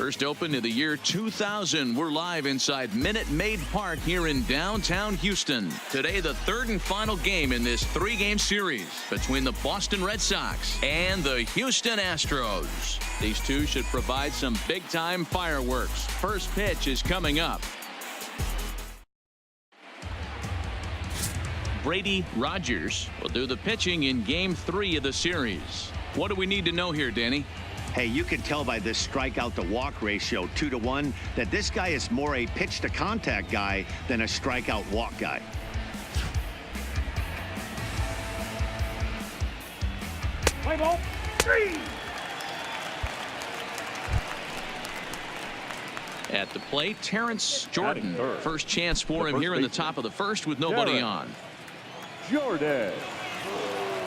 First opened in the year 2000. We're live inside Minute Maid Park here in downtown Houston. Today, the third and final game in this three-game series between the Boston Red Sox and the Houston Astros. These two should provide some big-time fireworks. First pitch is coming up. Brady Rogers will do the pitching in Game 3 of the series. What do we need to know here, Danny? Hey, you can tell by this strikeout to walk ratio 2-to-1 that this guy is more a pitch to contact guy than a strikeout walk guy. Play ball. 3. At the plate, Terrence Jordan. First chance for him here in the top of the first with nobody on. Jordan.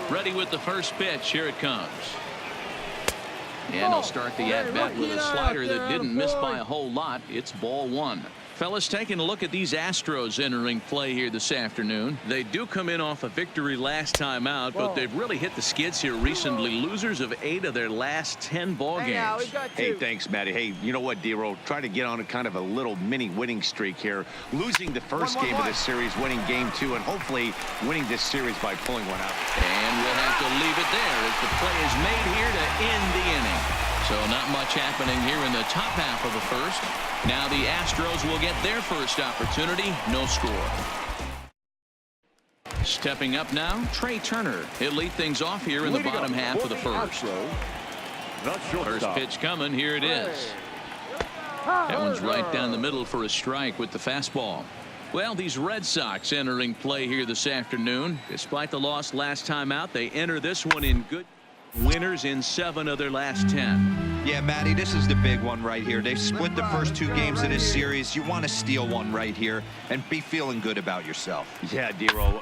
Ready with the first pitch. Here it comes. And he'll start the at-bat with a slider that didn't miss by a whole lot. It's ball one. Fellas, taking a look at these Astros entering play here this afternoon. They do come in off a victory last time out, but they've really hit the skids here recently. Losers of 8 of their last 10 ball games. Hey, thanks, Matty. Hey, you know what, D-Roll? Try to get on a kind of a little mini winning streak here. Losing the first game of this series, winning game 2, and hopefully winning this series by pulling one out. And we'll have to leave it there as the play is made here to end the inning. So not much happening here in the top half of the first. Now the Astros will get their first opportunity. No score. Stepping up now, Trey Turner. He'll lead things off here in the bottom half of the first. First pitch coming. Here it is. That one's right down the middle for a strike with the fastball. Well, these Red Sox entering play here this afternoon. Despite the loss last time out, they enter this one in good. Winners in 7 of their last 10. Yeah, Matty, this is the big one right here. They've split the first 2 games of this series. You want to steal one right here and be feeling good about yourself. Yeah, D-Roll.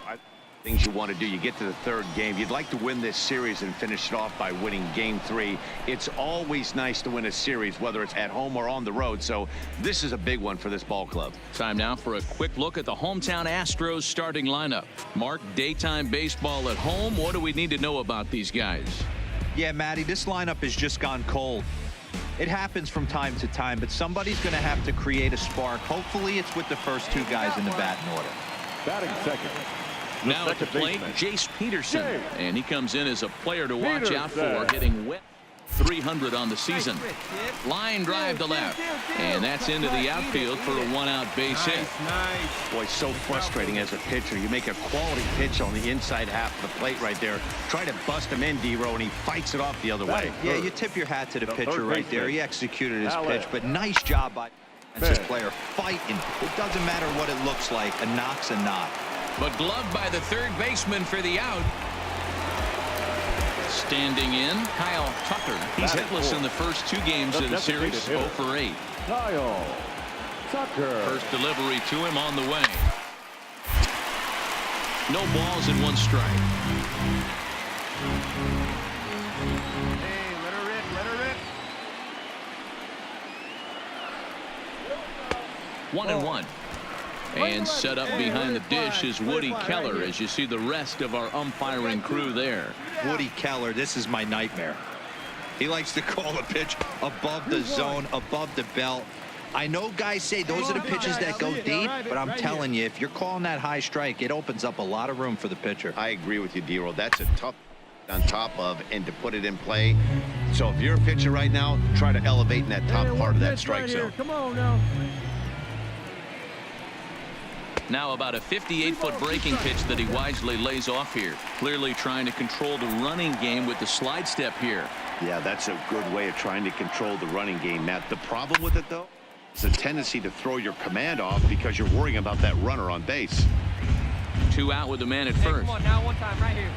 Things you want to do. You get to the third game. You'd like to win this series and finish it off by winning game 3. It's always nice to win a series, whether it's at home or on the road. So this is a big one for this ball club. Time now for a quick look at the hometown Astros starting lineup. Mark, daytime baseball at home. What do we need to know about these guys? Yeah, Matty, this lineup has just gone cold. It happens from time to time, but somebody's going to have to create a spark. Hopefully it's with the first 2 guys in the batting order. Batting second. Now at the plate, Jace Peterson. And he comes in as a player to watch out for, hitting wet. 300 on the season. Line drive to left. And that's into the outfield for a 1-out base hit. Boy, so frustrating as a pitcher. You make a quality pitch on the inside half of the plate right there. Try to bust him in, D-Row, and he fights it off the other way. Yeah, you tip your hat to the pitcher right there. He executed his pitch, but nice job by this player fighting. It doesn't matter what it looks like. A knock's a knock. But gloved by the third baseman for the out. Standing in, Kyle Tucker. He's hitless in the first 2 games of the series, 0 for 8. Kyle Tucker. First delivery to him on the way. No balls and 1 strike. Hey, let her rip, let her rip. 1-1. And set up behind the dish is Woody Keller, as you see the rest of our umpiring crew there. Woody Keller, this is my nightmare. He likes to call a pitch above the zone, above the belt. I know guys say those are the pitches that go deep, but I'm telling you, if you're calling that high strike, it opens up a lot of room for the pitcher. I agree with you, D-Roll. That's a tough on top of and to put it in play. So if you're a pitcher right now, try to elevate in that top part of that strike zone. Come on now. Now about a 58-foot breaking pitch that he wisely lays off here. Clearly trying to control the running game with the slide step here. Yeah, that's a good way of trying to control the running game, Matt. The problem with it, though, is a tendency to throw your command off because you're worrying about that runner on base. 2 out with the man at first. Come on now, one time right here.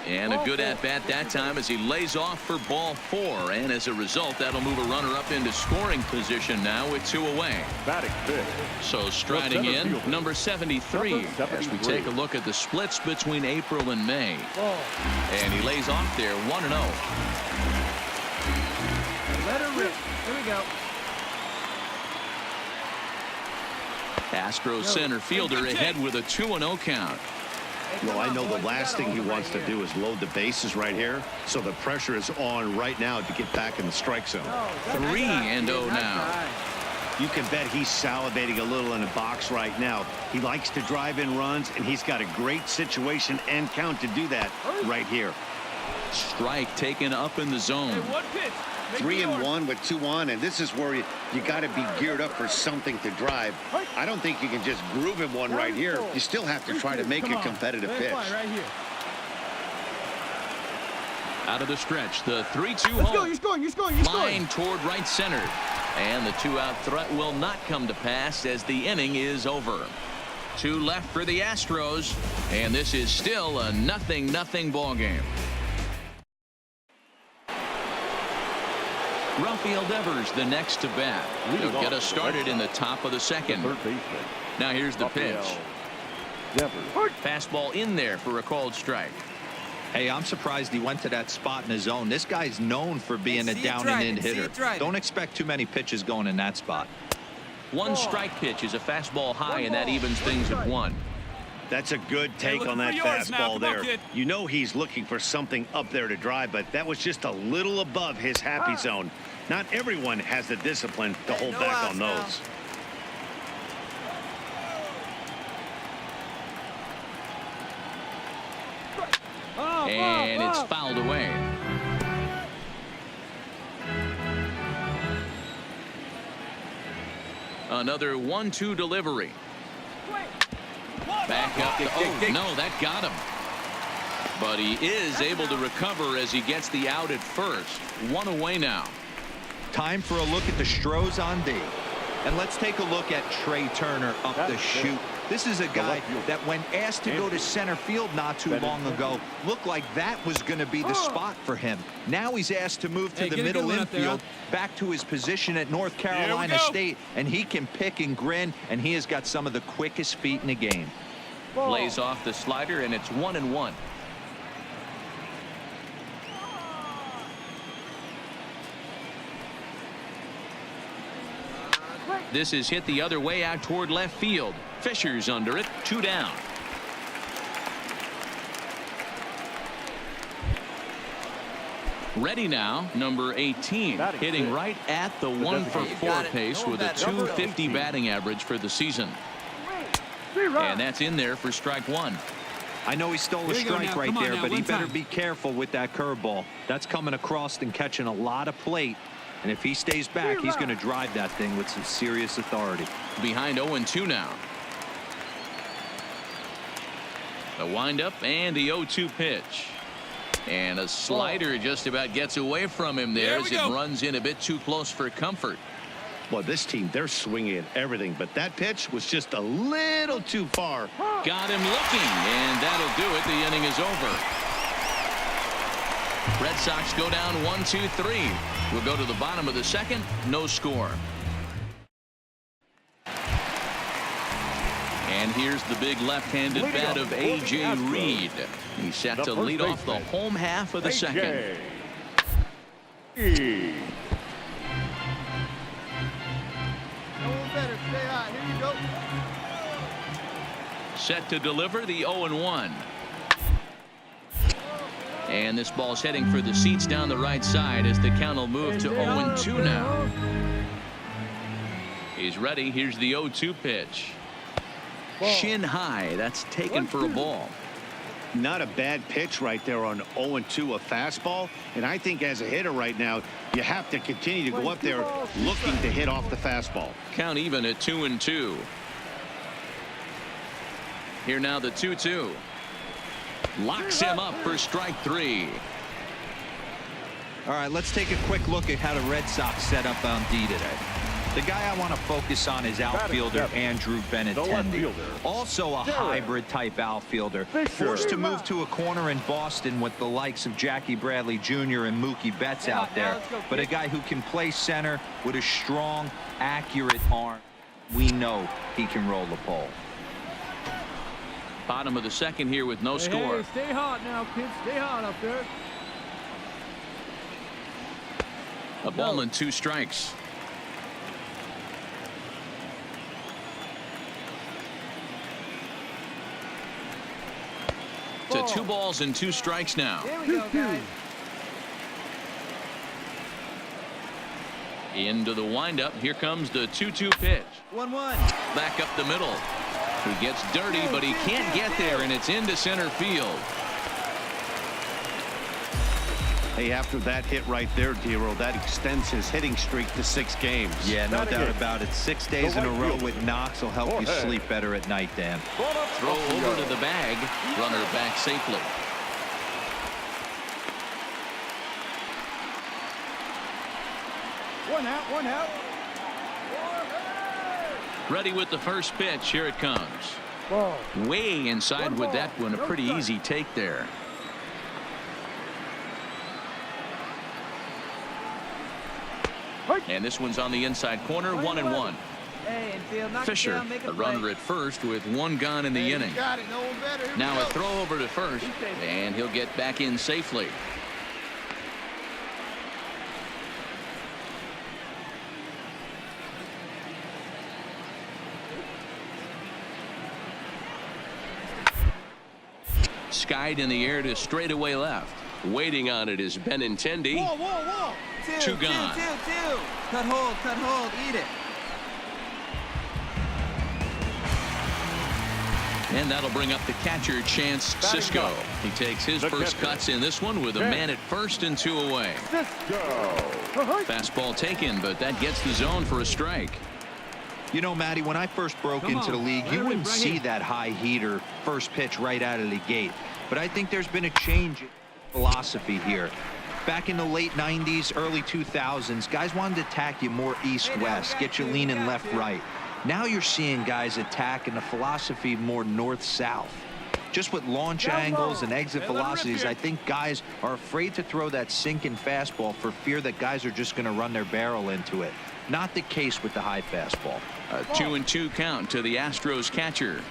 And a good at-bat that time as he lays off for ball 4. And as a result, that'll move a runner up into scoring position now with 2 away. Batting fifth. So striding in, number 73, as we take a look at the splits between April and May. And he lays off there 1-0. Let her rip. Here we go. Astros center fielder ahead with a 2-0 count. Well, I know the last thing he wants to do is load the bases right here, so the pressure is on right now to get back in the strike zone. 3-0 now. You can bet he's salivating a little in the box right now. He likes to drive in runs, and he's got a great situation and count to do that right here. Strike taken up in the zone. 3-1 with 2 on, and this is where you got to be geared up for something to drive. I don't think you can just groove him one right here. You still have to try to make a competitive pitch. Out of the stretch, the 3-2 home. You're scoring. Line toward right center. And the 2-out threat will not come to pass as the inning is over. 2 left for the Astros, and this is still a 0-0 ball game. Rafael Devers the next to bat. He'll get us started in the top of the second. Now here's the pitch. Fastball in there for a called strike. Hey, I'm surprised he went to that spot in his zone. This guy's known for being a down and in hitter. Don't expect too many pitches going in that spot. 1 strike pitch is a fastball high, and that evens things at 1. That's a good take on that fastball there. You know he's looking for something up there to drive, but that was just a little above his happy zone. Not everyone has the discipline to hold back on those. And it's fouled away. Another 1-2 delivery. Back up. Oh, no, that got him. But he is able to recover as he gets the out at first. 1 away now. Time for a look at the Stros on D. And let's take a look at Trey Turner up the chute. This is a guy that when asked to go to center field not too long ago, looked like that was going to be the spot for him. Now he's asked to move to the middle infield, back to his position at North Carolina State, and he can pick and grin, and he has got some of the quickest feet in the game. Lays off the slider, and it's 1-1. This is hit the other way out toward left field. Fisher's under it. 2 down. Ready now, number 18, hitting right at the 1-for-4 pace with a .250 batting average for the season. And that's in there for strike 1. I know he stole a strike right there, but he better be careful with that curveball. That's coming across and catching a lot of plate. And if he stays back, he's going to drive that thing with some serious authority. Behind 0-2 now. The windup and the 0-2 pitch. And a slider just about gets away from him there as it runs in a bit too close for comfort. Well, this team, they're swinging at everything, but that pitch was just a little too far. Got him looking, and that'll do it. The inning is over. Red Sox go down 1-2-3. We'll go to the bottom of the second. No score. And here's the big left-handed bat of A.J. Reed. He's set to lead off the home half of the second. Set to deliver the 0-1. And this ball's heading for the seats down the right side as the count will move to 0-2 now. He's ready. Here's the 0-2 pitch. Shin high. That's taken for a ball. Not a bad pitch right there on 0-2, a fastball. And I think as a hitter right now, you have to continue to go up there looking to hit off the fastball. Count even at 2-2. Here now the 2-2. Locks him up for strike 3. All right, let's take a quick look at how the Red Sox set up on D today. The guy I want to focus on is outfielder Andrew Benintendi. Also a hybrid type outfielder. Forced to move to a corner in Boston with the likes of Jackie Bradley Jr. and Mookie Betts out there. But a guy who can play center with a strong, accurate arm. We know he can roll the pole. Bottom of the second here with no score. Hey, stay hot now, kids. Stay hot up there. A ball and 2 strikes. 2 balls and 2 strikes now. Here we go, guys. Into the windup. Here comes the 2-2 pitch. 1-1. Back up the middle. He gets dirty, but he can't get there, and it's into center field. Hey, after that hit right there, Dero, that extends his hitting streak to 6 games. Yeah, no doubt about it. 6 days in a row with knocks will help you sleep better at night, Dan. Throw over to the bag. Runner back safely. One out. Ready with the first pitch. Here it comes. Way inside with that one. A pretty easy take there. And this one's on the inside corner. 1-1. Hey, infield, knock it Fisher, down, make a play. runner at first with 1 gone in the inning. Got it. No one better. Here we Now a go. throw over to first, and he'll get back in safely. Skied in the air to straightaway left. Waiting on it is Benintendi. Whoa. Two gone. Two. Cut hold, eat it. And that'll bring up the catcher, Chance Cisco. He takes his first cuts in this one with a man at first and 2 away. Fastball taken, but that gets the zone for a strike. You know, Matty, when I first broke into the league, you wouldn't see that high heater first pitch right out of the gate. But I think there's been a change in philosophy here. Back in the late 90s, early 2000s, guys wanted to attack you more east-west, get you leaning left-right. Now you're seeing guys attack in the philosophy more north-south. Just with launch angles and exit velocities, I think guys are afraid to throw that sinking fastball for fear that guys are just going to run their barrel into it. Not the case with the high fastball. A 2-2 count to the Astros catcher.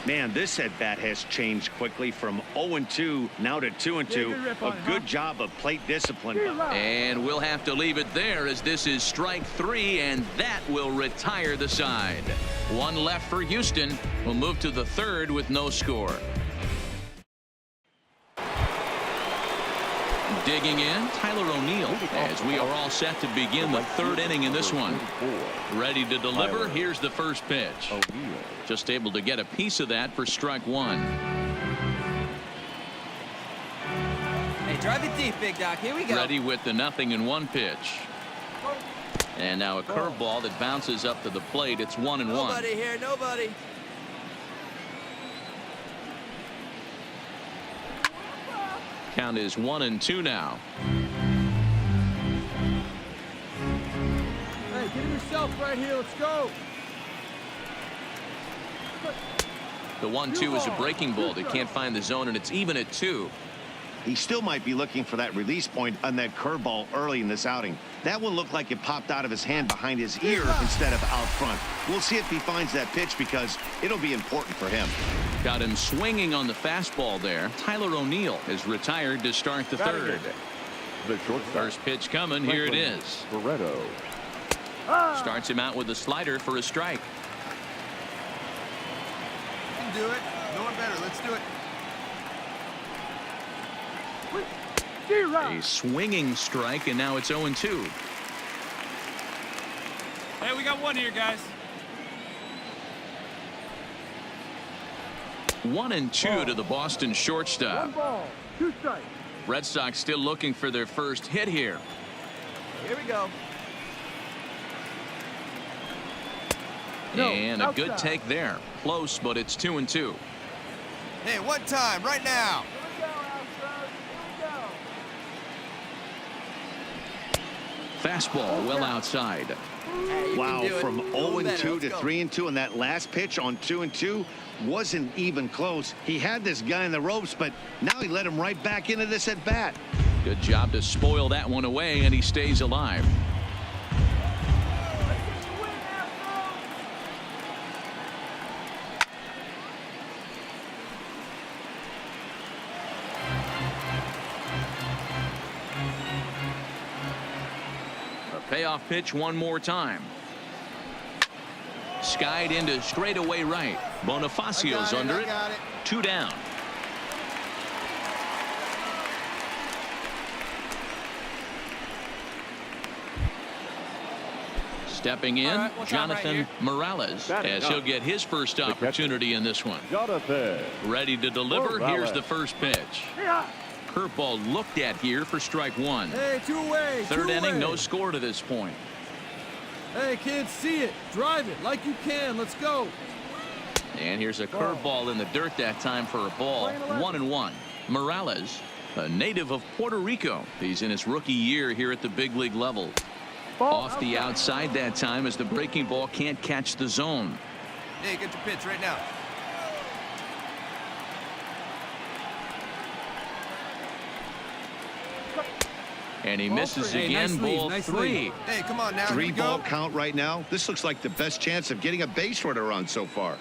Man, this at-bat has changed quickly from 0-2 now to 2-2. A good job of plate discipline. And we'll have to leave it there as this is strike 3, and that will retire the side. 1 left for Houston. We'll move to the 3rd with no score. Digging in, Tyler O'Neill, as we are all set to begin the 3rd inning in this one. Ready to deliver. Here's the first pitch. Just able to get a piece of that for strike 1. Hey, drive it deep, Big Doc. Here we go. Ready with the 0-1 pitch. And now a curveball that bounces up to the plate. It's 1-1. Nobody here, nobody. Count is 1-2 now. Hey, get him yourself right here. Let's go. The 1-2 is a breaking ball that can't find the zone, and it's even at 2. He still might be looking for that release point on that curveball early in this outing. That one looked like it popped out of his hand behind his ear instead of out front. We'll see if he finds that pitch because it'll be important for him. Got him swinging on the fastball there. Tyler O'Neill is retired to start the 3rd. First pitch coming. Here it is. Starts him out with a slider for a strike. You can do it. No one better. Let's do it. A swinging strike, and now it's 0-2. Hey, we got one here, guys. 1-2 to the Boston shortstop. 1 ball, 2 strikes. Red Sox still looking for their first hit here. Here we go. And a good take there. Close, but it's 2-2. Hey, one time, right now. Fastball well outside. Wow, from 0-2 to 3-2, and that last pitch on 2-2 wasn't even close. He had this guy in the ropes, but now he let him right back into this at bat. Good job to spoil that one away, and he stays alive. Payoff pitch one more time. Skied into straightaway right. Bonifacio's under it. 2 down. Stepping in, right, Jonathan Morales, as he'll get his first opportunity in this one. Jonathan. Ready to deliver. Morales. Here's the first pitch. Curveball looked at here for strike one. Hey, two away. Third inning, no score to this point. Hey, kids, see it. Drive it like you can. Let's go. And here's a curveball in the dirt that time for a ball. 1-1. Morales, a native of Puerto Rico. He's in his rookie year here at the big league level. Off the outside that time as the breaking ball can't catch the zone. Hey, get your pitch right now. And he misses Hey, again. nice lead, Ball nice 3. lead. Hey, come on now. Three Here we go. ball count right now. This looks like the best chance of getting a base runner run so far.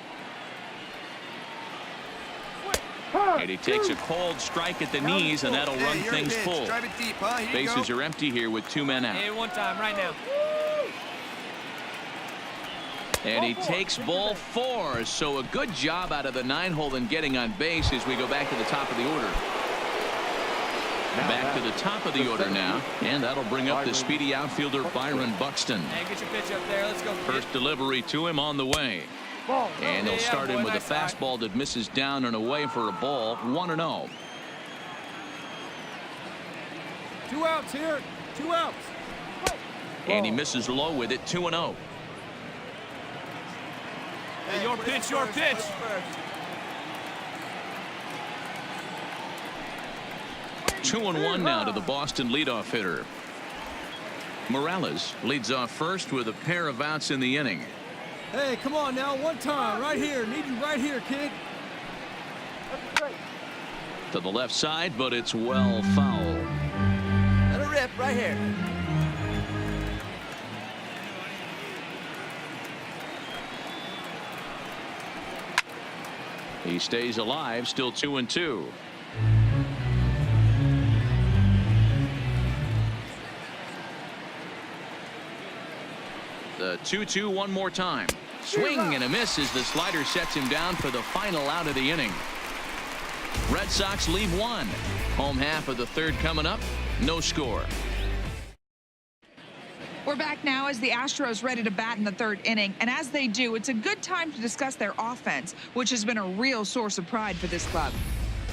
And he takes a cold strike at the knees, and that'll run Hey, things full. Drive it deep, huh? Here you Bases go. are empty here with 2 men out. Hey, one time, right now. And he takes ball 4. So a good job out of the 9-hole in getting on base as we go back to the top of the order. Back to the top of the order now, and that'll bring up the speedy outfielder Byron Buxton. Hey, get your pitch up there. Let's go. First delivery to him on the way. And they'll start him with a fastball that misses down and away for a ball. 1-0. 2 outs here. 2 outs. And he misses low with it. 2-0. Hey, your pitch, your pitch. 2-1 now to the Boston leadoff hitter. Morales leads off first with a pair of outs in the inning. Hey, come on now. One time. Right here. Need you right here, kid. To the left side, but it's well foul. Let it rip right here. He stays alive, still 2-2. The 2-2 one more time. Swing and a miss as the slider sets him down for the final out of the inning. Red Sox leave 1. Home half of the third coming up. No score. We're back now as the Astros ready to bat in the third inning. And as they do, it's a good time to discuss their offense, which has been a real source of pride for this club.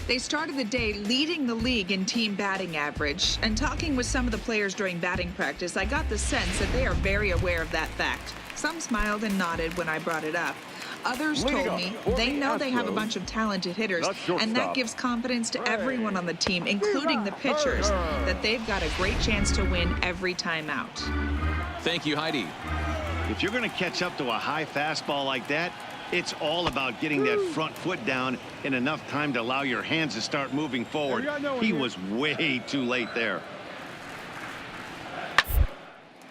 They started the day leading the league in team batting average. And talking with some of the players during batting practice, I got the sense that they are very aware of that fact. Some smiled and nodded when I brought it up. Others told me they know they have a bunch of talented hitters, and that gives confidence to everyone on the team, including the pitchers, that they've got a great chance to win every time out. Thank you, Heidi. If you're going to catch up to a high fastball like that, it's all about getting that front foot down in enough time to allow your hands to start moving forward. He was way too late there.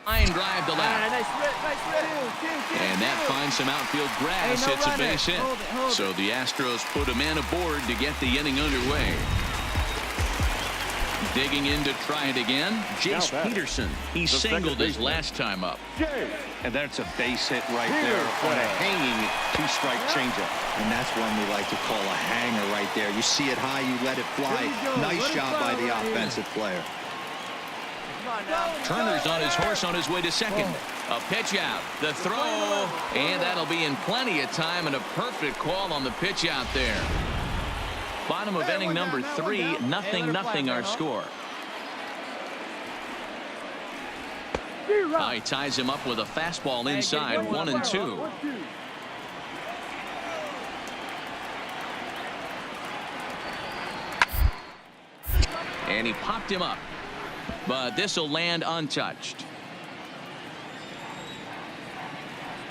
Line drive to left. Nice rip. And that finds some outfield grass. Hey, no it's a runner. base hit. Hold it. So the Astros put a man aboard to get the inning underway. Digging in to try it again, Jace Peterson. He singled his last time up. And that's a base hit right there on a hanging 2-strike changeup. And that's one we like to call a hanger right there. You see it high, you let it fly. Nice job by the offensive player. Turner's on his horse on his way to second. A pitch out. The throw. And that'll be in plenty of time, and a perfect call on the pitch out there. Bottom of inning number 3. 0-0 our score. He ties him up with a fastball inside. 1-2. And he popped him up. But this will land untouched.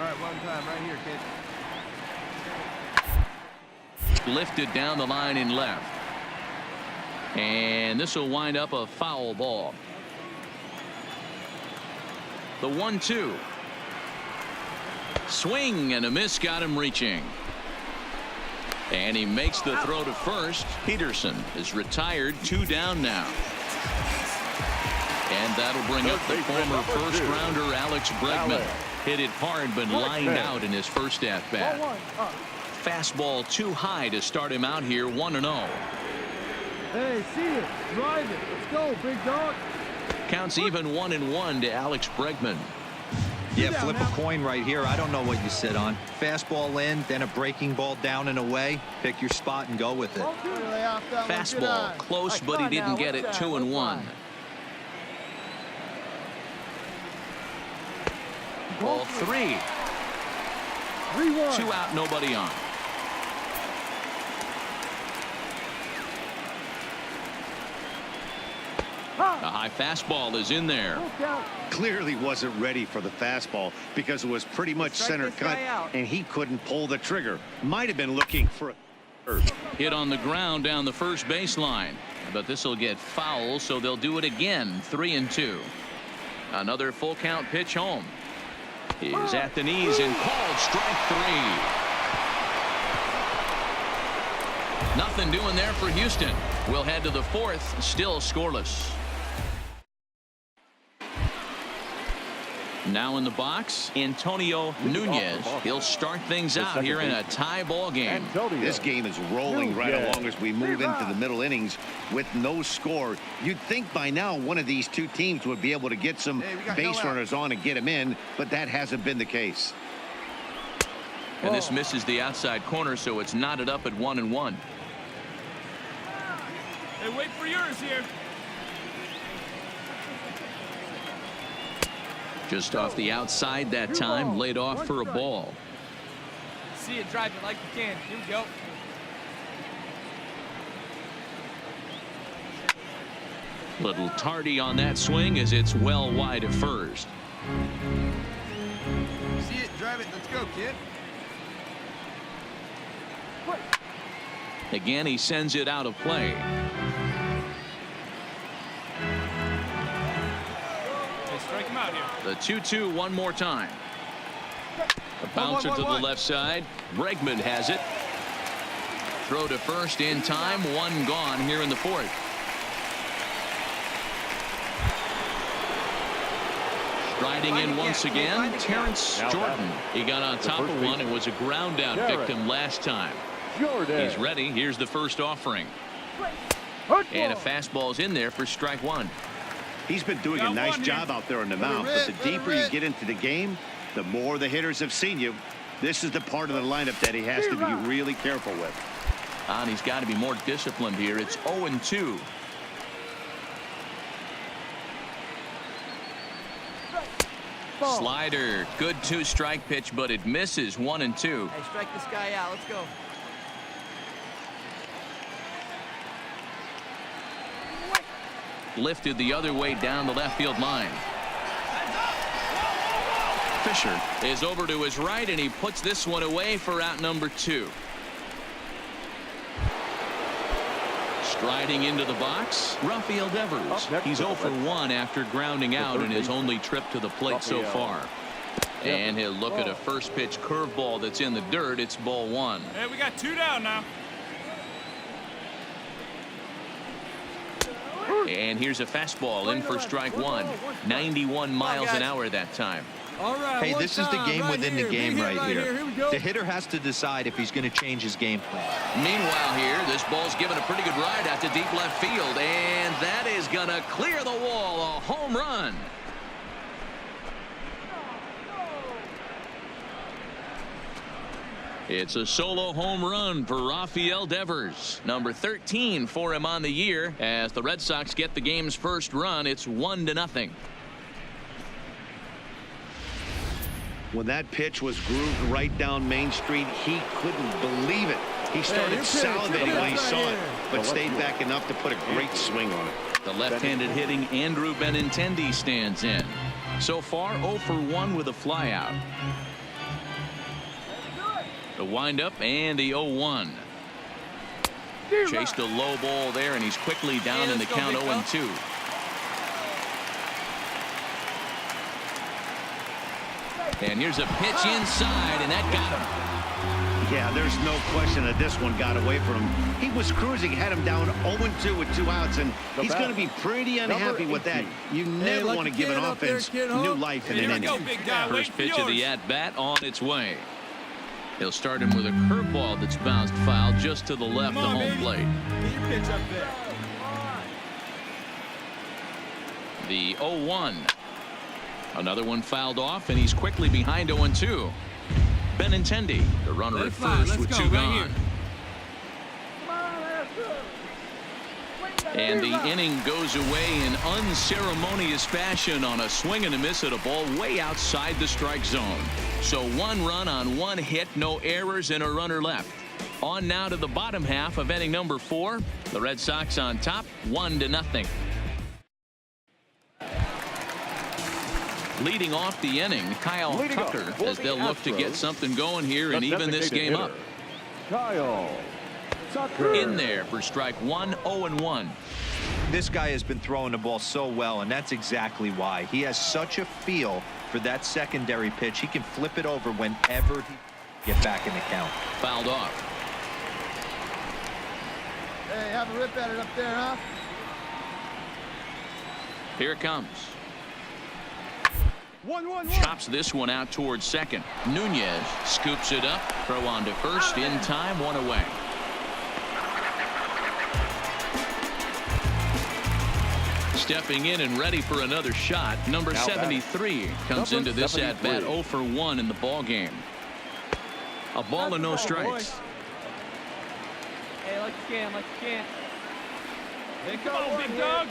All right, one time right here, kid. Lifted down the line in left. And this will wind up a foul ball. The 1-2. Swing and a miss got him reaching. And he makes the throw to first. Peterson is retired. 2 down now. And that'll bring up the former first-rounder Alex Bregman. Hit it hard, but lined out in his first at-bat. Fastball too high to start him out here. 1-0. Hey, see it. Drive it. Let's go, big dog. Counts even 1-1 to Alex Bregman. Yeah, flip a coin right here. I don't know what you sit on. Fastball in, then a breaking ball down and away. Pick your spot and go with it. Fastball close, but he didn't get it. 2-1. Ball 3. 2 out, nobody on. The high fastball is in there. Clearly wasn't ready for the fastball because it was pretty much center cut and he couldn't pull the trigger. Might have been looking for a hit on the ground down the first baseline, but this will get foul, so they'll do it again. 3-2. Another full count pitch home. Is at the knees and called strike 3. Nothing doing there for Houston. We'll head to the 4th, still scoreless. Now in the box, Antonio Nunez. He'll start things out here in a tie ball game. This game is rolling right along as we move into the middle innings with no score. You'd think by now one of these two teams would be able to get some base runners on and get them in, but that hasn't been the case. And this misses the outside corner, so it's knotted up at 1-1. Hey, wait for yours here. Just off the outside that time, laid off for a ball. See it, drive it like you can. Here we go. Little tardy on that swing as it's well wide of first. See it, drive it. Let's go, kid. Again, he sends it out of play. Strike him out here. The 2-2 one more time. A bouncer to the left side. Bregman has it. Throw to first in time. 1 gone here in the 4th. Striding in once again, Terrence Jordan. He got on top of one and was a ground out victim last time. He's ready. Here's the first offering. And a fastball's in there for strike 1. He's been doing a nice job out there on the mound, but the deeper you get into the game, the more the hitters have seen you. This is the part of the lineup that he has to be really careful with. And he's got to be more disciplined here. It's 0-2. Slider, good 2-strike pitch, but it misses. 1-2. Hey, strike this guy out. Let's go. Lifted the other way down the left field line. Fisher is over to his right, and he puts this one away for out number 2. Striding into the box, Rafael Devers. He's 0 for 1 after grounding out in his only trip to the plate so far. And he'll look at a first pitch curveball that's in the dirt. It's ball 1. Hey, we got 2 down now. And here's a fastball in for strike 1. 91 miles an hour that time. All right, Hey, this is the game within the game right here. Here we go. The hitter has to decide if he's going to change his game plan. Meanwhile here, this ball's given a pretty good ride out to deep left field, and that is going to clear the wall. A home run. It's a solo home run for Rafael Devers, number 13 for him on the year. As the Red Sox get the game's first run, it's 1-0. When that pitch was grooved right down Main Street, he couldn't believe it. He started salivating when he saw it, but stayed back enough to put a great swing on it. The left-handed hitting Andrew Benintendi stands in. So far, 0 for 1 with a flyout. The windup and the 0-1. Chased a low ball there, and he's quickly down in the count 0-2. And here's a pitch inside, and that got him. Yeah, there's no question that this one got away from him. He was cruising, had him down 0-2 with 2 outs, and he's going to be pretty unhappy with that. You never want to give an offense new life in an inning. First pitch of the at-bat on its way. He'll start him with a curveball that's bounced foul just to the left of home plate. Get your pitch up there. The 0-1. Another one fouled off, and he's quickly behind 0-2. Benintendi, the runner at first with two gone. And the inning goes away in unceremonious fashion on a swing and a miss at a ball way outside the strike zone. So 1 run on 1 hit, no errors, and a runner left. On now to the bottom half of inning number 4. The Red Sox on top, 1-0. Leading off the inning, Kyle Tucker, as they'll look to get something going here and even this game up. Kyle Tucker. In there for strike 1, 0-1. This guy has been throwing the ball so well, and that's exactly why. He has such a feel for that secondary pitch. He can flip it over whenever he gets back in the count. Fouled off. Hey, have a rip at it up there, huh? Here it comes. 1-1-1. Chops this one out towards second. Nunez scoops it up. Throw on to first. In time, 1 away. Stepping in and ready for another shot. Number 73 comes into this at bat 0 for 1 in the ball game. A ball and no strikes. Hey, like you can, like you can. Hey, come on, big dog.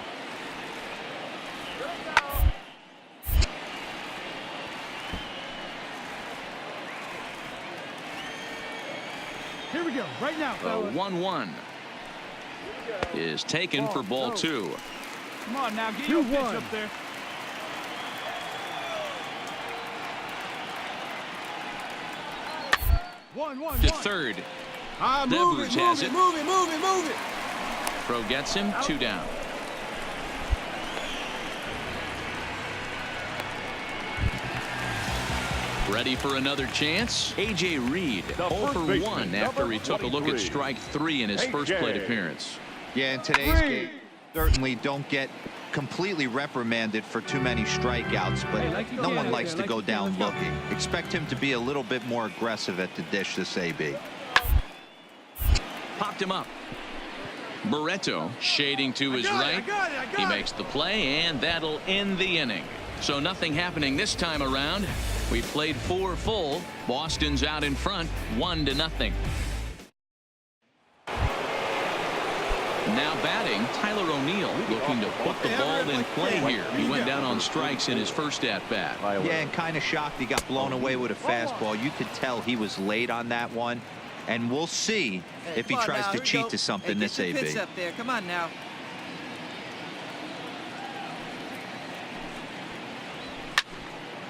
Here we go, right now, The 1-1 is taken for ball 2. Come on now, get your pitch up there. To third. Devers has it. Move it. Throw gets him, 2 down. Ready for another chance. A.J. Reed, 0 for 1 after he took a look at strike 3 in his first plate appearance. Yeah, in today's game, certainly don't get completely reprimanded for too many strikeouts, but no one likes to go down looking. Expect him to be a little bit more aggressive at the dish, this AB. Popped him up. Barreto shading to his right. He makes the play, and that'll end the inning. So nothing happening this time around. We played 4 full. Boston's out in front, 1-0. Now batting, Tyler O'Neill looking to put the ball in play here. He went down on strikes in his first at-bat. Yeah, and kind of shocked he got blown away with a fastball. You could tell he was late on that one. And we'll see if he tries to cheat to something this AB. Pitch up there. Come on now.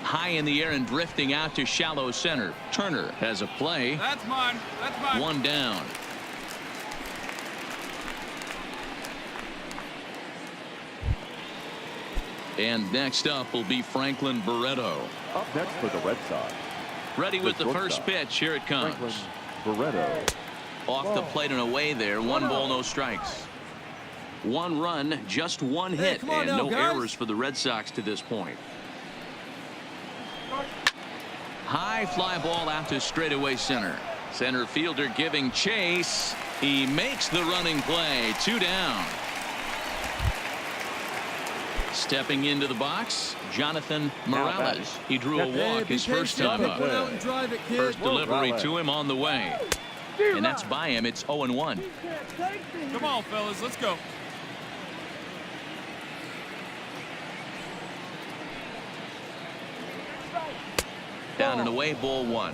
High in the air and drifting out to shallow center. Turner has a play. That's mine. 1 down. And next up will be Franklin Barreto. Up next for the Red Sox. Ready with the first pitch. Here it comes. Barreto. Off the plate and away there. 1 ball, no strikes. 1 run, just 1 hit, and no errors for the Red Sox to this point. High fly ball out to straightaway center. Center fielder giving chase. He makes the running play. 2 down. Stepping into the box, Jonathan Morales. He drew a walk his first time up. First delivery to him on the way. And that's by him. It's 0-1. Come on, fellas, let's go. Down and away, ball 1.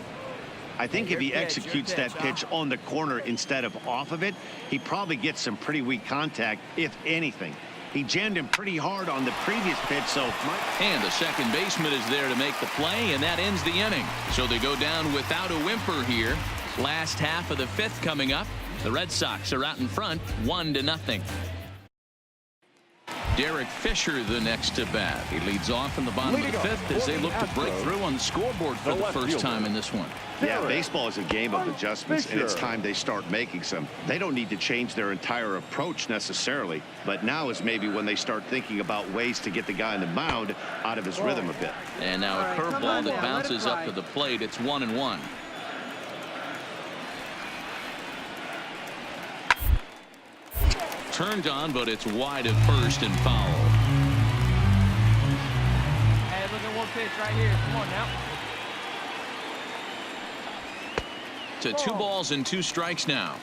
I think if he executes that pitch on the corner instead of off of it, he probably gets some pretty weak contact, if anything. He jammed him pretty hard on the previous pitch, so... And the second baseman is there to make the play, and that ends the inning. So they go down without a whimper here. Last half of the 5th coming up. The Red Sox are out in front, 1-0. Derek Fisher the next to bat. He leads off in the bottom of the 5th as they look to break through on the scoreboard for the first time in this one. Yeah, baseball is a game of adjustments, and it's time they start making some. They don't need to change their entire approach necessarily, but now is maybe when they start thinking about ways to get the guy on the mound out of his rhythm a bit. And now a curveball that bounces up to the plate. It's 1-1. Turned on, but it's wide at first and foul. Hey, look at one pitch right here. Come on now. To 2 balls and 2 strikes now.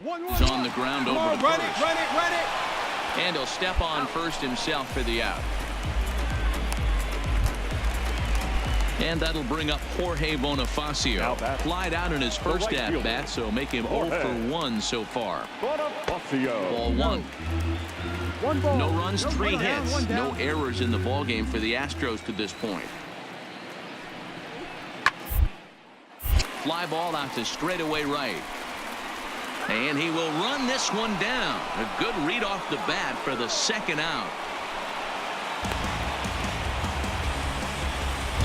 He's on the ground over to Run first. it, run it, run it. And he'll step on first himself for the out. And that'll bring up Jorge Bonifacio. Flied out in his first at-bat, so make him 0 for 1 so far. Ball 1. No runs, 3 hits. No errors in the ballgame for the Astros to this point. Fly ball out to straightaway right. And he will run this one down. A good read off the bat for the second out.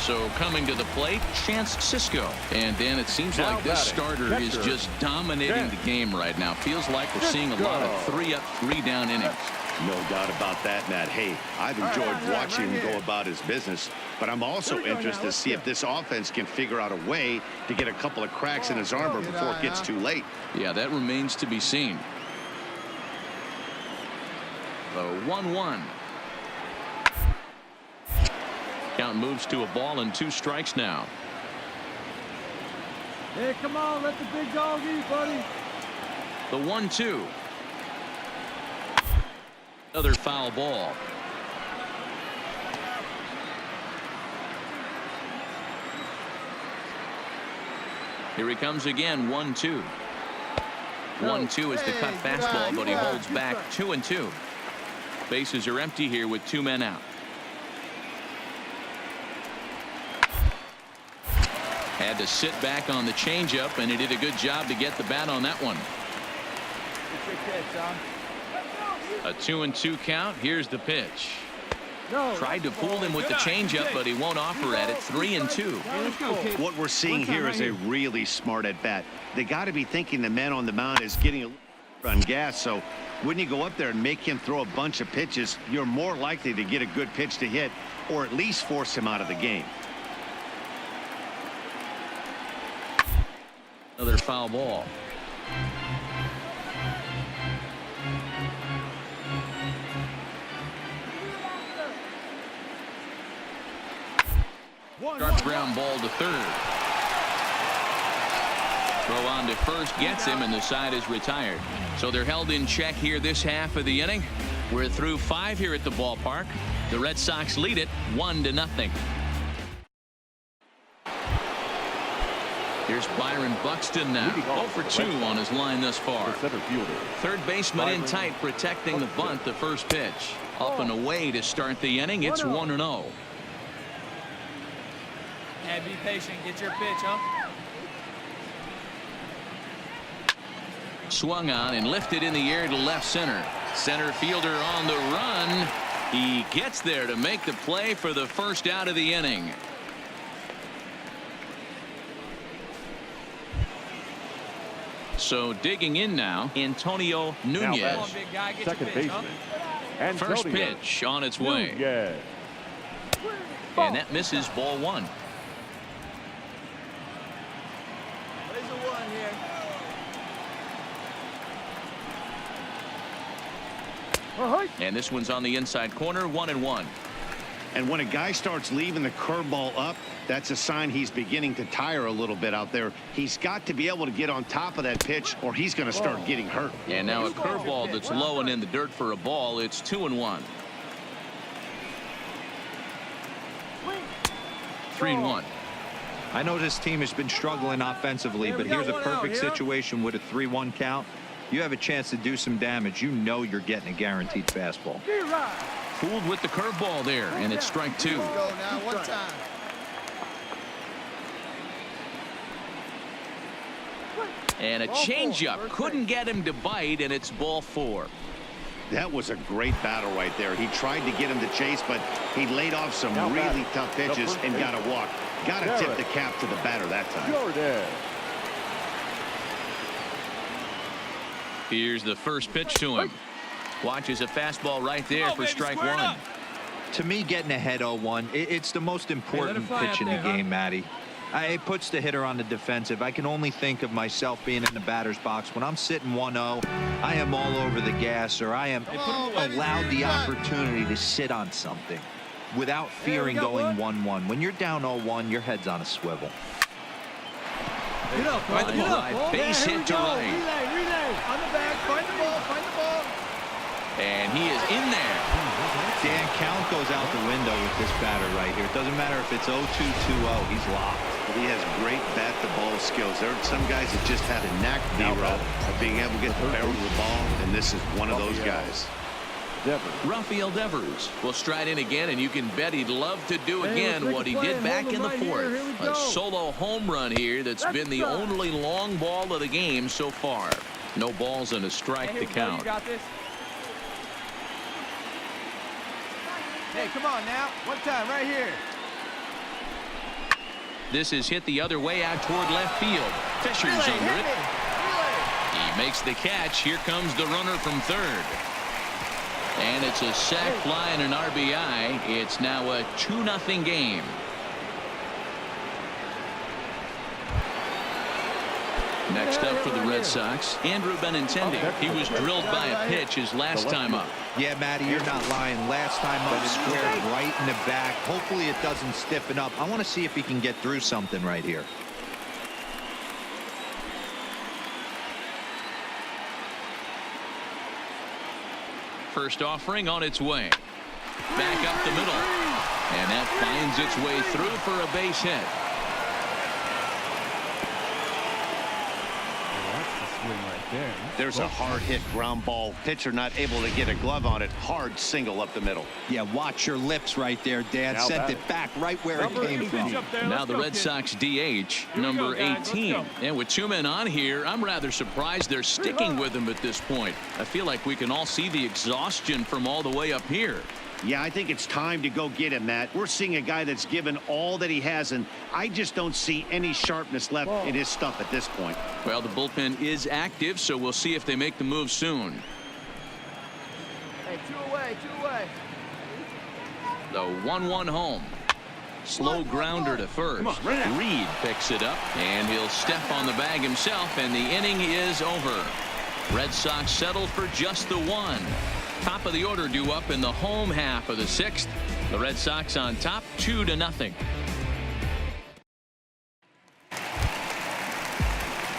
So coming to the plate, Chance Cisco. And Dan, it seems like this starter is just dominating the game right now. Feels like we're seeing a lot of 3-up, 3-down innings. No doubt about that, Matt. Hey, I've enjoyed watching him go about his business, but I'm also interested to see if this offense can figure out a way to get a couple of cracks in his armor before it gets too late. Yeah, that remains to be seen. The 1-1. Count moves to a ball and 2 strikes now. Hey, come on, let the big dog eat, buddy. The 1-2. Another foul ball. Here he comes again. 1-2. 1-2 is the cut fastball, but he holds back. 2-2. Bases are empty here with 2 men out. Had to sit back on the changeup, and he did a good job to get the bat on that one. A 2-2 count. Here's the pitch. Tried to fool him with the changeup, but he won't offer at it. 3-2. What we're seeing here is a really smart at bat. They got to be thinking the man on the mound is getting a on gas, so when you go up there and make him throw a bunch of pitches, you're more likely to get a good pitch to hit or at least force him out of the game. Another foul ball. Sharp ground ball to third. Throw on to first gets him, and the side is retired. So they're held in check here this half of the inning. We're through 5 here at the ballpark. The Red Sox lead it 1-0. Here's Byron Buxton now. 0 for 2 on his line thus far. Third baseman in tight, protecting the bunt. The first pitch. Up and away to start the inning. It's 1-0. Hey, be patient. Get your pitch, huh? Swung on and lifted in the air to left center. Center fielder on the run. He gets there to make the play for the first out of the inning. So digging in now, Antonio Nunez. Come on, big guy. Get Second your pitch, baseman. huh? First pitch on its way. Nunez. And that misses. Ball 1. Raise a 1 here. And this one's on the inside corner. 1-1. And when a guy starts leaving the curveball up, that's a sign he's beginning to tire a little bit out there. He's got to be able to get on top of that pitch, or he's going to start getting hurt. And now a curveball that's low and in the dirt for a ball. It's 2-1. 3-1. I know this team has been struggling offensively, but here's a perfect situation with a 3-1 count. You have a chance to do some damage. You know you're getting a guaranteed fastball. Fooled with the curveball there, and it's strike 2. Go now, 1 time. And a changeup couldn't get him to bite, and it's ball 4. That was a great battle right there. He tried to get him to chase, but he laid off some really tough pitches and got a walk. Got to tip the cap to the batter that time. Here's the first pitch to him. Watches a fastball right there for strike 1. To me, getting ahead 0-1, it's the most important pitch in the game, Matty. It puts the hitter on the defensive. I can only think of myself being in the batter's box. When I'm sitting 1-0, I am all over the gas, or I am allowed the opportunity to sit on something without fearing going 1-1. When you're down 0-1, your head's on a swivel. Get up, By the get ball, up. base Here we hit to go. right. Relay. On the back. Find the ball. Find the ball. And he is in there. Dan, count goes out the window with this batter right here. It doesn't matter if it's 0-2, 2-0. He's locked. He has great bat-to-ball skills. There are some guys that just have a knack of being able to get the barrel of the ball, and this is one of those guys. Rafael Devers will stride in again, and you can bet he'd love to do again what he did back in the fourth. A solo home run here that's been the only long ball of the game so far. No balls and a strike to count. You got this. Hey, come on now. One time, right here. This is hit the other way out toward left field. Fisher's under it. He makes the catch. Here comes the runner from third. And it's a sac fly and an RBI. It's now a 2-0 game. Next up for the Red Sox, Andrew Benintendi. He was drilled by a pitch his last time up. Yeah, Matty, you're not lying. Last time up, squared right in the back. Hopefully it doesn't stiffen up. I want to see if he can get through something right here. First offering on its way. Back up the middle. And that finds its way through for a base hit. There's a hard-hit ground ball. Pitcher not able to get a glove on it. Hard single up the middle. Yeah, watch your lips right there, Dan. Sent it back right where it came from. Now the Red Sox DH, number 18. And with 2 men on here, I'm rather surprised they're sticking with him at this point. I feel like we can all see the exhaustion from all the way up here. Yeah, I think it's time to go get him, Matt. We're seeing a guy that's given all that he has, and I just don't see any sharpness left in his stuff at this point. Well, the bullpen is active, so we'll see if they make the move soon. Hey, two away. The 1-1 home. Slow grounder to first. Reed picks it up, and he'll step on the bag himself, and the inning is over. Red Sox settle for just the one. Top of the order due up in the home half of the 6th. The Red Sox on top 2-0.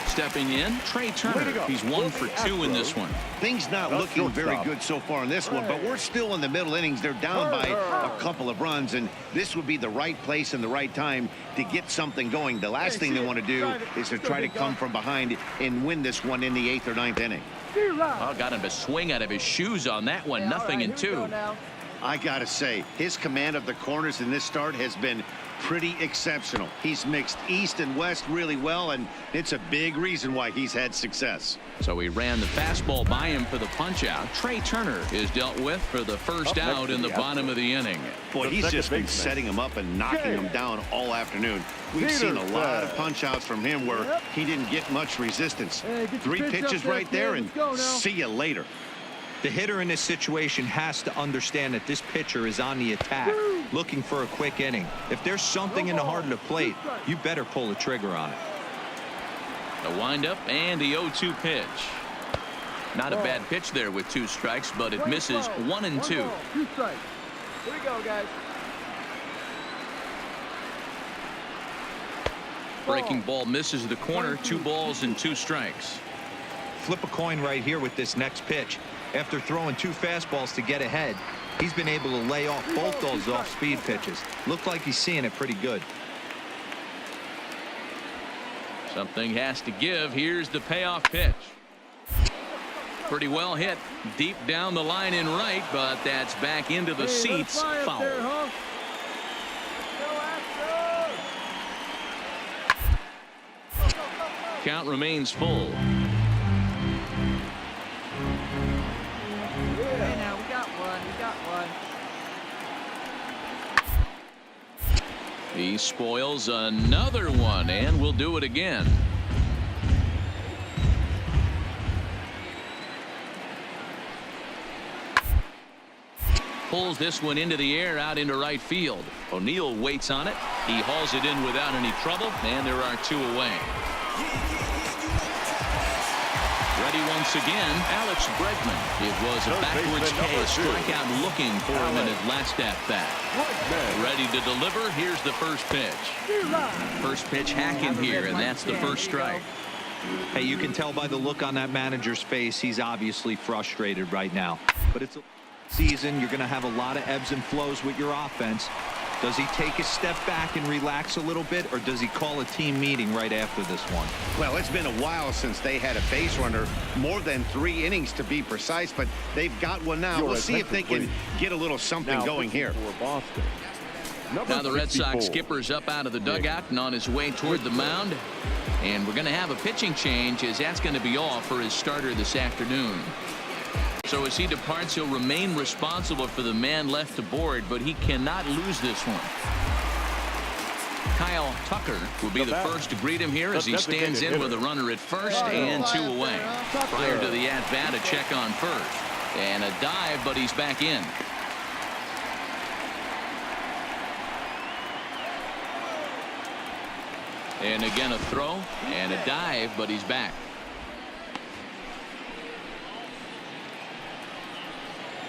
Stepping in, Trey Turner. He's 1 for 2 in this one. Things not looking very good so far in this one, but we're still in the middle innings. They're down by a couple of runs, and this would be the right place and the right time to get something going. The last thing they want to do is to try to come from behind and win this one in the 8th or 9th inning. Oh, got him to swing out of his shoes on that one. Nothing in 2. I gotta say, his command of the corners in this start has been pretty exceptional. He's mixed east and west really well, and it's a big reason why he's had success. So he ran the fastball by him for the punch out. Trey Turner is dealt with for the first out in the bottom of the inning. Boy, he's just been setting him up and knocking him down all afternoon. We've seen a lot of punch outs from him where he didn't get much resistance. 3 pitches right there, and see you later. The hitter in this situation has to understand that this pitcher is on the attack, looking for a quick inning. If there's something in the heart of the plate, you better pull the trigger on it. The windup and the 0-2 pitch. Not a bad pitch there with 2 strikes, but it misses 1 and 2. 2 strikes. Here we go, guys. Breaking ball misses the corner. 2 balls and 2 strikes. Flip a coin right here with this next pitch. After throwing 2 fastballs to get ahead, he's been able to lay off both those off-speed pitches. Look like he's seeing it pretty good. Something has to give. Here's the payoff pitch. Pretty well hit deep down the line in right, but that's back into the seats. Foul. Count remains full. He spoils another one, and will do it again. Pulls this one into the air out into right field. O'Neill waits on it. He hauls it in without any trouble, and there are 2 away. Ready once again, Alex Bregman. It was a backwards K, strikeout looking for him in his last at-bat. Ready to deliver. Here's the first pitch. First pitch hacking here, and that's the first strike. Hey, you can tell by the look on that manager's face, he's obviously frustrated right now. But it's a season. You're going to have a lot of ebbs and flows with your offense. Does he take a step back and relax a little bit, or does he call a team meeting right after this one? Well, it's been a while since they had a base runner, more than 3 innings to be precise, but they've got one now. We'll see if they can get a little something going here. Now the Red Sox skipper's up out of the dugout and on his way toward the mound. And we're going to have a pitching change, as that's going to be all for his starter this afternoon. So as he departs, he'll remain responsible for the man left aboard, but he cannot lose this one. Kyle Tucker will be the first to greet him here as he stands in with a runner at first and 2 away. Prior to the at-bat, a check on first. And a dive, but he's back in. And again a throw and a dive, but he's back.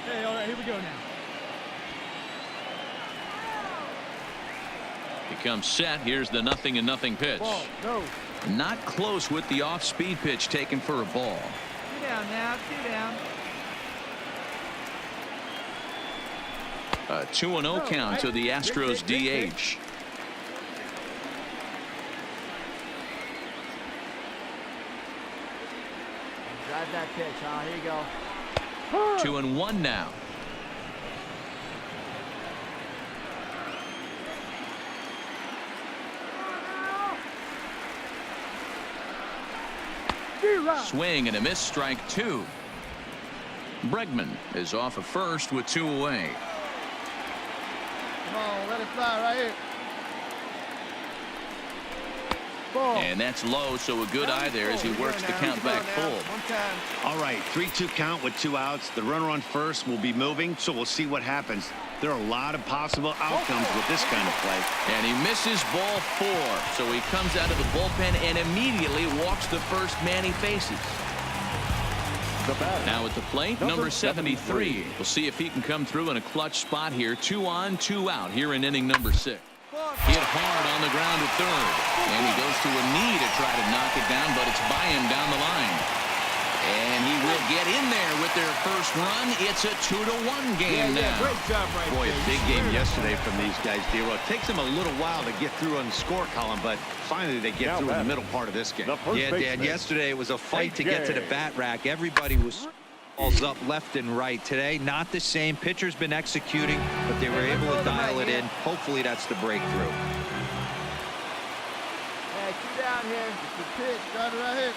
Hey, all right, here we go now. He comes set. Here's the 0-0 pitch. Ball, no. Not close with the off-speed pitch taken for a ball. Sit down now, sit down. A 2-0 count to the Astros DH. Drive that pitch, huh? Here you go. 2-1 now. Swing and a miss, strike 2. Bregman is off of first with 2 away. Come on, let it fly right here. And that's low, so a good eye there as he works the count back full. All right, 3-2 count with 2 outs. The runner on first will be moving, so we'll see what happens. There are a lot of possible outcomes with this kind of play. And he misses ball 4, so he comes out of the bullpen and immediately walks the first man he faces. Now at the plate, number 73. We'll see if he can come through in a clutch spot here. 2 on, 2 out here in inning number 6. Hit hard on the ground at third. And he goes to a knee to try to knock it down, but it's by him down the line. And he will get in there with their first run. It's a 2-1 game now. Great job right Boy, there. a big game yesterday from these guys, D-Row. It takes them a little while to get through on the score column, but finally they get through in the middle part of this game. Yeah, Dan, yesterday it was a fight to get to the bat rack. Everybody was balls up left and right. Today, not the same. Pitcher's been executing, but they were able to dial it in. Hopefully that's the breakthrough. Hey, sit down here. It's a pitch. Drive it right here.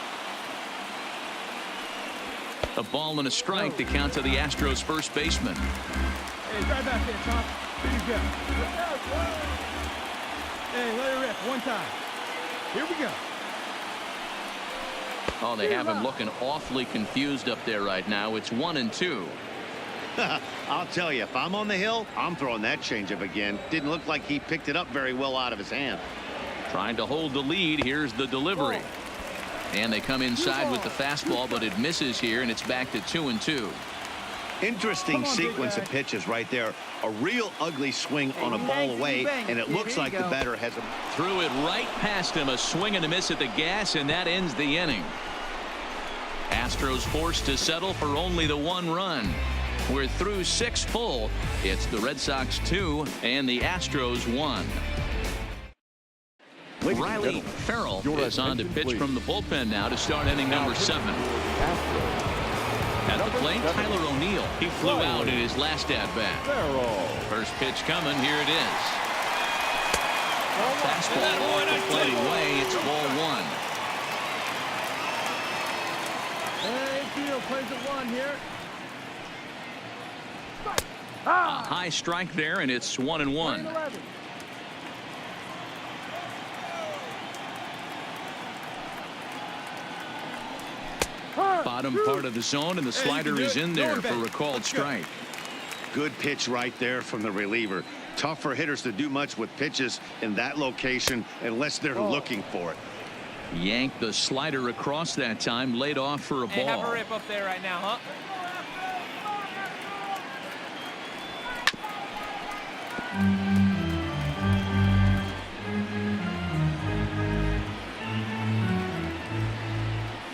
A ball and a strike to count to the Astros first baseman. Hey, drive back there, Tom. Here you go. Hey, let it rip one time. Here we go. Oh, they have him looking awfully confused up there right now. It's 1-2. I'll tell you, if I'm on the hill, I'm throwing that changeup again. Didn't look like he picked it up very well out of his hand. Trying to hold the lead. Here's the delivery. And they come inside with the fastball, but it misses here, and it's back to 2-2. Interesting sequence of pitches right there. A real ugly swing on a ball away, and it looks like the batter has a... Threw it right past him. A swing and a miss at the gas, and that ends the inning. Astros forced to settle for only the 1 run. We're through 6 full. It's the Red Sox 2 and the Astros 1. Riley Farrell is on to pitch from the bullpen now to start inning number 7. At the plate, Tyler O'Neill. He flew out in his last at-bat. First pitch coming. Here it is. Fastball played away. It's ball 1. Hey, field plays at 1 here. A high strike there, and it's 1-1. Bottom part of the zone, and the slider is in there for a called strike. Good pitch right there from the reliever. Tough for hitters to do much with pitches in that location unless they're looking for it. Yanked the slider across that time, laid off for a ball. Hey, have a rip up there right now, huh?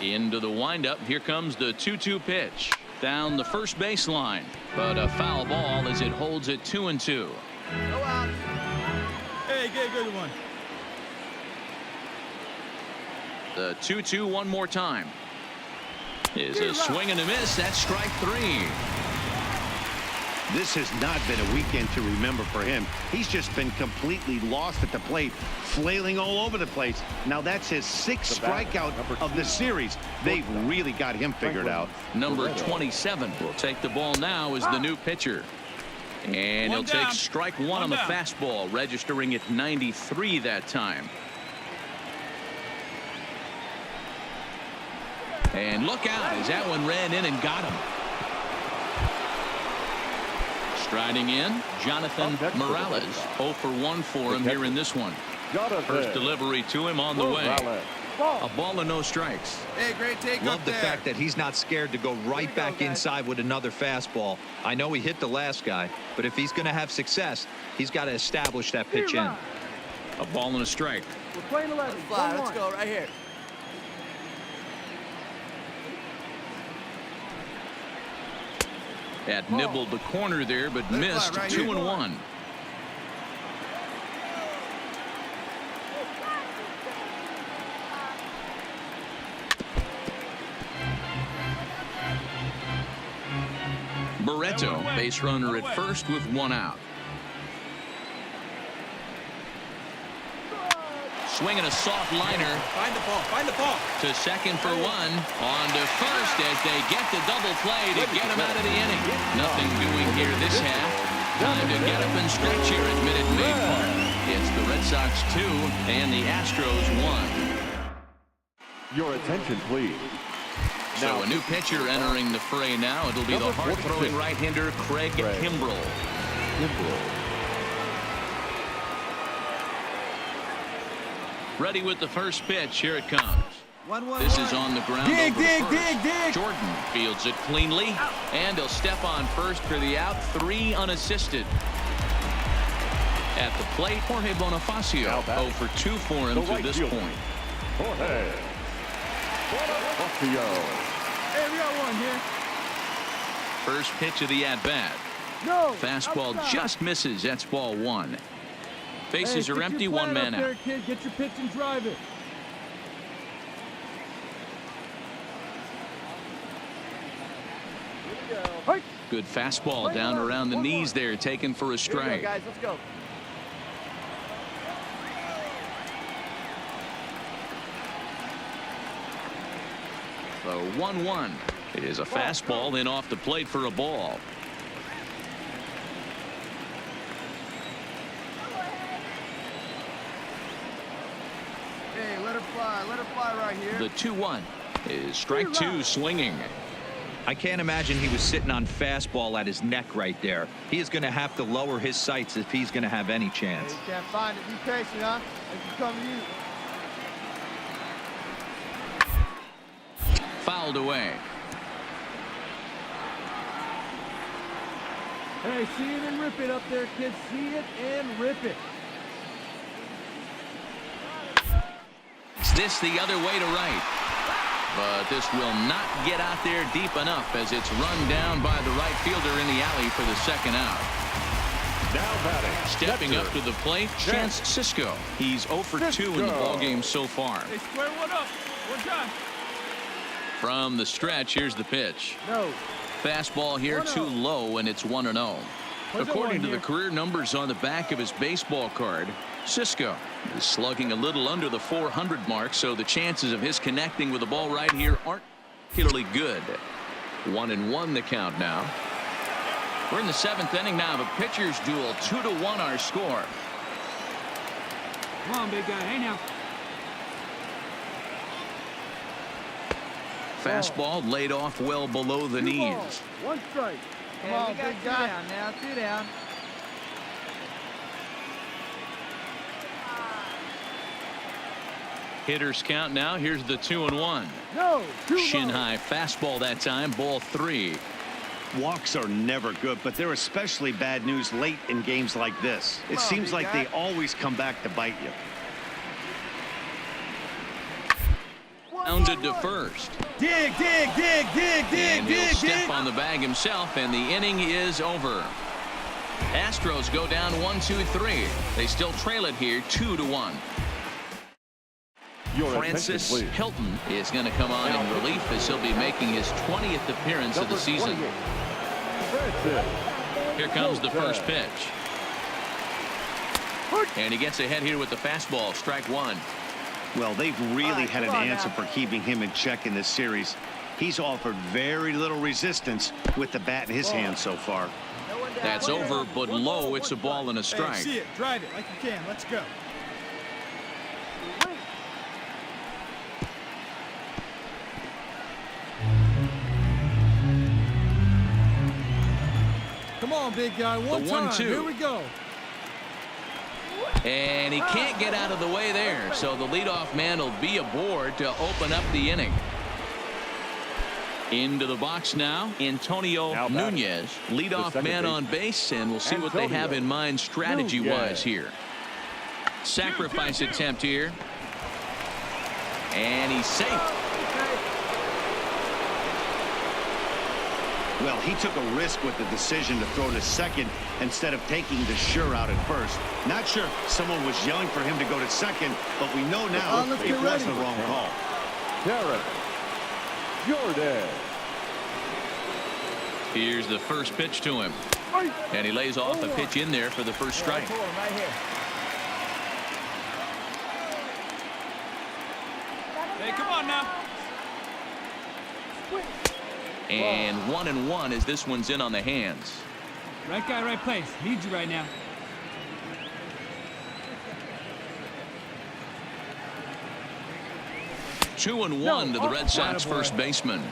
Into the windup. Here comes the 2-2 pitch. Down the first baseline. But a foul ball as it holds it 2-2. Go out. Hey, get a good one. The 2-2 one more time. Is a swing and a miss. That's strike 3. This has not been a weekend to remember for him. He's just been completely lost at the plate, flailing all over the place. Now that's his 6th strikeout of the series. They've really got him figured out. Number 27 will take the ball now as the new pitcher. And he'll take strike 1 on the fastball, registering at 93 that time. And look out as that one ran in and got him. Striding in, Jonathan Morales. 0 for 1 for him here in this one. First delivery to him on the way. A ball and no strikes. Hey, great take. Love the fact that he's not scared to go right back inside with another fastball. I know he hit the last guy, but if he's going to have success, he's got to establish that pitch in. A ball and a strike. We're playing 11. Let's go right here. That nibbled the corner there, but missed. 2-1. Barreto, base runner at first with 1 out. Swinging a soft liner. Find the ball. Find the ball. To second for 1. On to first as they get the double play to get him out of the inning. Nothing doing here this half. Time to get up and stretch here at Minute Maid Park. It's the Red Sox 2 and the Astros 1. Your attention, please. So a new pitcher entering the fray now. It'll be the hard-throwing right-hander Craig Kimbrell. Ready with the first pitch. Here it comes. This is on the ground. Dig. Jordan fields it cleanly, and he'll step on first for the out. 3 unassisted. At the plate, Jorge Bonifacio. 0 for 2 for him to this point. Jorge Bonifacio. Hey, we got one here. First pitch of the at-bat. No. Fastball just misses. That's ball 1. Bases are empty. 1 man out. Kid. Get your pitch and drive it. Good fastball down around the knees there, taken for a strike. Guys, let's go. The 1-1 is a fastball in off the plate for a ball. Hey, let her fly right here. The 2-1 is strike 2 swinging. I can't imagine he was sitting on fastball at his neck right there. He is going to have to lower his sights if he's going to have any chance. You can't find it. Be patient, huh? It can come to you. Fouled away. Hey, see it and rip it up there, kids. See it and rip it. It's this the other way to right. But this will not get out there deep enough as it's run down by the right fielder in the alley for the second out. Now batting. Stepping up to the plate, Chance Sisco. He's 0 for 2 in the ballgame so far. Hey, square one up. One time. From the stretch, here's the pitch. No. Fastball here too low, and it's 1-0. According to the career numbers on the back of his baseball card, Sisco is slugging a little under the 400 mark, so the chances of his connecting with the ball right here aren't particularly good. 1-1 the count now. We're in the 7th inning now of a pitcher's duel. 2-1 our score. Come on, big guy. Hey, now. Fastball laid off well below the knees. One strike. Come on, big guy. Now, 2 down. Hitters count now. Here's the 2-1. No, Shin high fastball that time. Ball 3. Walks are never good, but they're especially bad news late in games like this. It seems like they always come back to bite you. Rounded to first. Dig, dig, dig, dig, dig, And he'll dig, step dig. on the bag himself, and the inning is over. Astros go down 1-2-3. They still trail it here 2-1. Francis Hilton is going to come on in relief as he'll be making his 20th appearance of the season. Here comes the first pitch. And he gets ahead here with the fastball. Strike 1. Well, they've really had an answer for keeping him in check in this series. He's offered very little resistance with the bat in his hand so far. That's over, but low. It's a ball and a Hey, strike. see it. Drive it like you can. Let's go. Come on, big guy. One The time. 1-2. Here we go. And he can't get out of the way there, so the leadoff man will be aboard to open up the inning. Into the box now, Antonio Nunez, leadoff man on base, and we'll see what they have in mind strategy-wise here. Sacrifice attempt here. And he's safe. Well, he took a risk with the decision to throw to second instead of taking the sure out at first. Not sure someone was yelling for him to go to second, but we know now Let's it get was ready. the wrong call. Derek Jordan. Here's the first pitch to him. And he lays off a pitch in there for the first strike. Hey, come on now. And 1-1 as this one's in on the hands. Right guy, right place. Need you right now. Two and one to the Red Sox first baseman.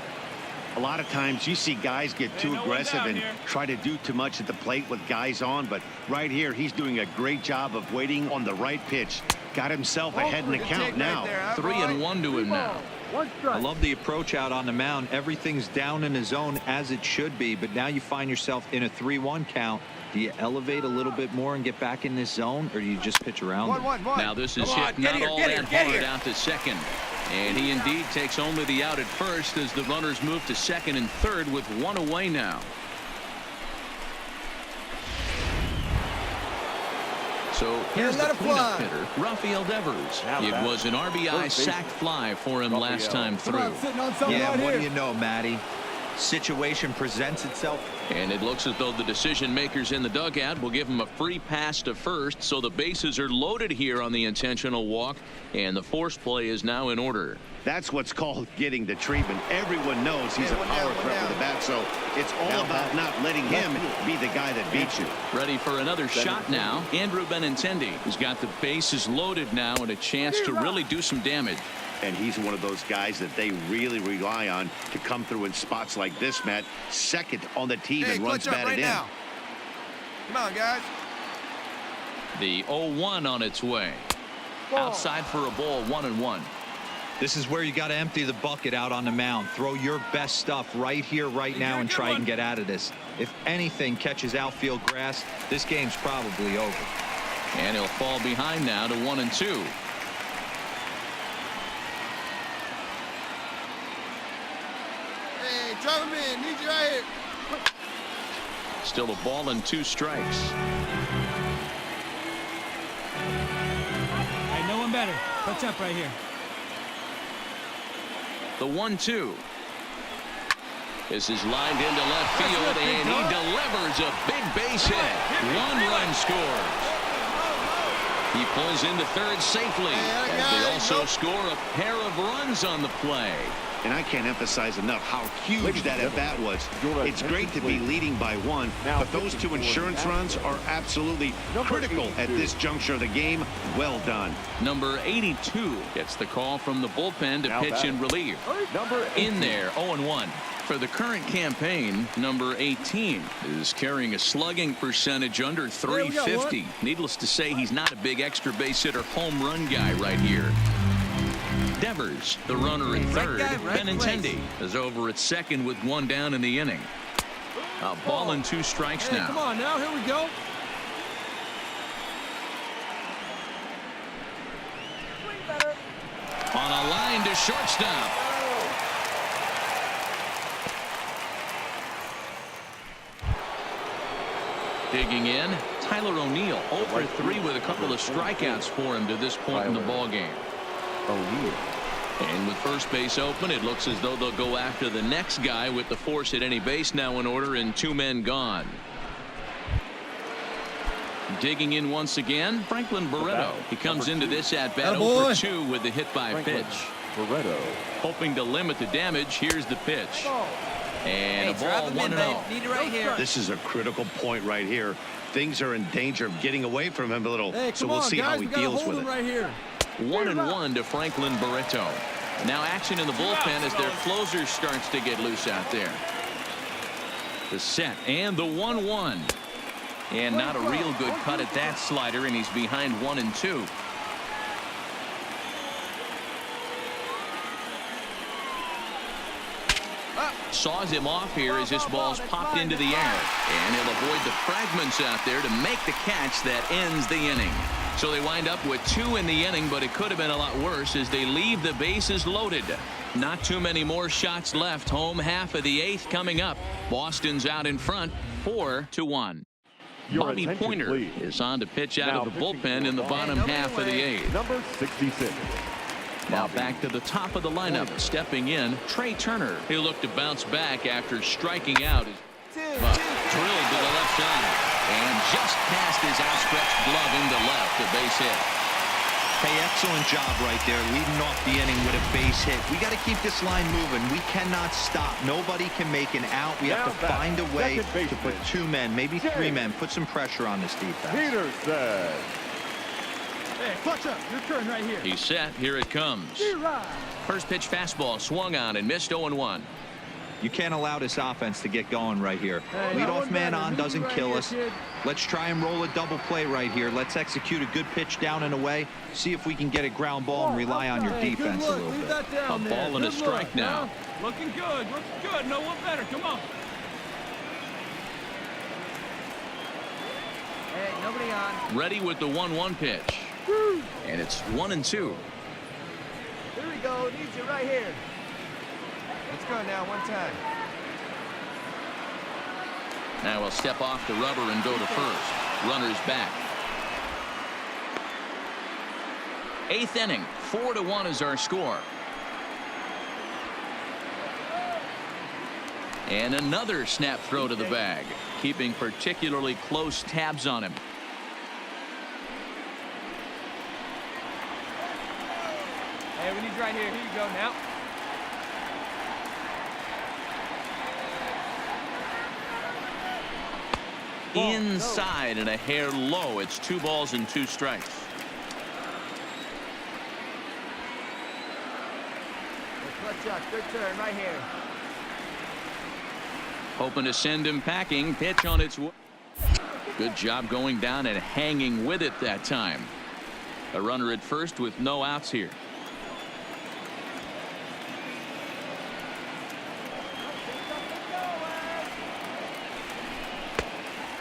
A lot of times you see guys get too no one aggressive down and here. try to do too much at the plate with guys on, but right here he's doing a great job of waiting on the right pitch. Got himself ahead in the count now. 3-1 to him now. I love the approach out on the mound. Everything's down in the zone as it should be, but now you find yourself in a 3-1 count. Do you elevate a little bit more and get back in this zone, or do you just pitch around them? Now this is hit not all that hard out to second. And he indeed takes only the out at first as the runners move to second and third with one away now. So here's the cleanup hitter, Rafael Devers. It was an RBI sac fly for him last time through. Sitting on something Yeah, right what here. do you know, Matty? Situation presents itself. And it looks as though the decision makers in the dugout will give him a free pass to first, so the bases are loaded here on the intentional walk, and the force play is now in order. That's what's called getting the treatment. Everyone knows he's a power threat with the bat, so it's all about not letting him be the guy that beats you. Ready for another shot now. Andrew Benintendi has got the bases loaded now and a chance to really do some damage. And he's one of those guys that they really rely on to come through in spots like this, Matt. Second on the team and runs batted in. Come on, guys. The 0-1 on its way. Outside for a ball, 1-1. This is where you got to empty the bucket out on the mound. Throw your best stuff right here, right now, and try and get out of this. If anything catches outfield grass, this game's probably over. And he'll fall behind now to 1-2. Hey, drive him in. Need you right here. Still a ball and 2 strikes. Hey, no one better. What's up right here? The 1-2. This is lined into left field, and he delivers a big base hit. 1 run scores. He pulls into third safely. They also score a pair of runs on the play. And I can't emphasize enough how huge that at bat was. It's great to be leading by 1, but those 2 insurance runs are absolutely critical at this juncture of the game. Well done. Number 82 gets the call from the bullpen to pitch in relief. In there, 0-1. For the current campaign, number 18 is carrying a slugging percentage under 350. Needless to say, he's not a big extra base hitter home run guy right here. Devers, the runner at third. Benintendi is over at second with one down in the inning. A ball and 2 strikes now. Come on now, here we go. On a line to shortstop. Digging in, Tyler O'Neill, 0 for 3 with a couple of strikeouts for him to this point in the ball game. And with first base open, it looks as though they'll go after the next guy with the force at any base now in order and 2 men gone. Digging in once again, Franklin Barreto. He comes into this at-bat 0 for 2 with the hit by pitch. Barreto. Hoping to limit the damage, here's the pitch. And a ball 1-0. Need it right here. This is a critical point right here. Things are in danger of getting away from him a little, so we'll see how he deals with it. Right here. 1-1 to Franklin Barreto. Now action in the bullpen as their closer starts to get loose out there. The set and the 1-1. And not a real good cut at that slider, and he's behind 1-2. Saws him off here as this ball's popped into the air. And he'll avoid the fragments out there to make the catch that ends the inning. So they wind up with 2 in the inning, but it could have been a lot worse as they leave the bases loaded. Not too many more shots left. Home half of the 8th coming up. Boston's out in front, 4-1. Bobby Pointer is on to pitch out of the bullpen in the bottom half of the 8th. Number 66. Now back to the top of the lineup. Stepping in, Trey Turner. He'll look to bounce back after striking out. Drilled to the left side. And just past his outstretched glove into left, a base hit. Hey, excellent job right there, leading off the inning with a base hit. We got to keep this line moving. We cannot stop. Nobody can make an out. We have to find a way to put 2 men, maybe 3 men, put some pressure on this defense. Peterson. Hey, clutch up. Your turn right here. He's set. Here it comes. First pitch fastball swung on and missed 0-1. You can't allow this offense to get going right here. Leadoff man on doesn't kill us. Let's try and roll a double play right here. Let's execute a good pitch down and away. See if we can get a ground ball and rely on your defense a little bit. A ball and a strike now. Looking good. Looking good. No one better. Come on. Hey, nobody on. Ready with the 1-1 pitch. And it's 1-2. Here we go. Need you right here. Let's go now, one time. Now we'll step off the rubber and go to first. Runners back. 8th inning, 4-1 is our score. And another snap throw to the bag, keeping particularly close tabs on him. Hey, we need you right here. Here you go now. Inside and a hair low. It's 2 balls and 2 strikes. Clutch up. Good turn right here. Hoping to send him packing. Pitch on its way. Good job going down and hanging with it that time. A runner at first with no outs here.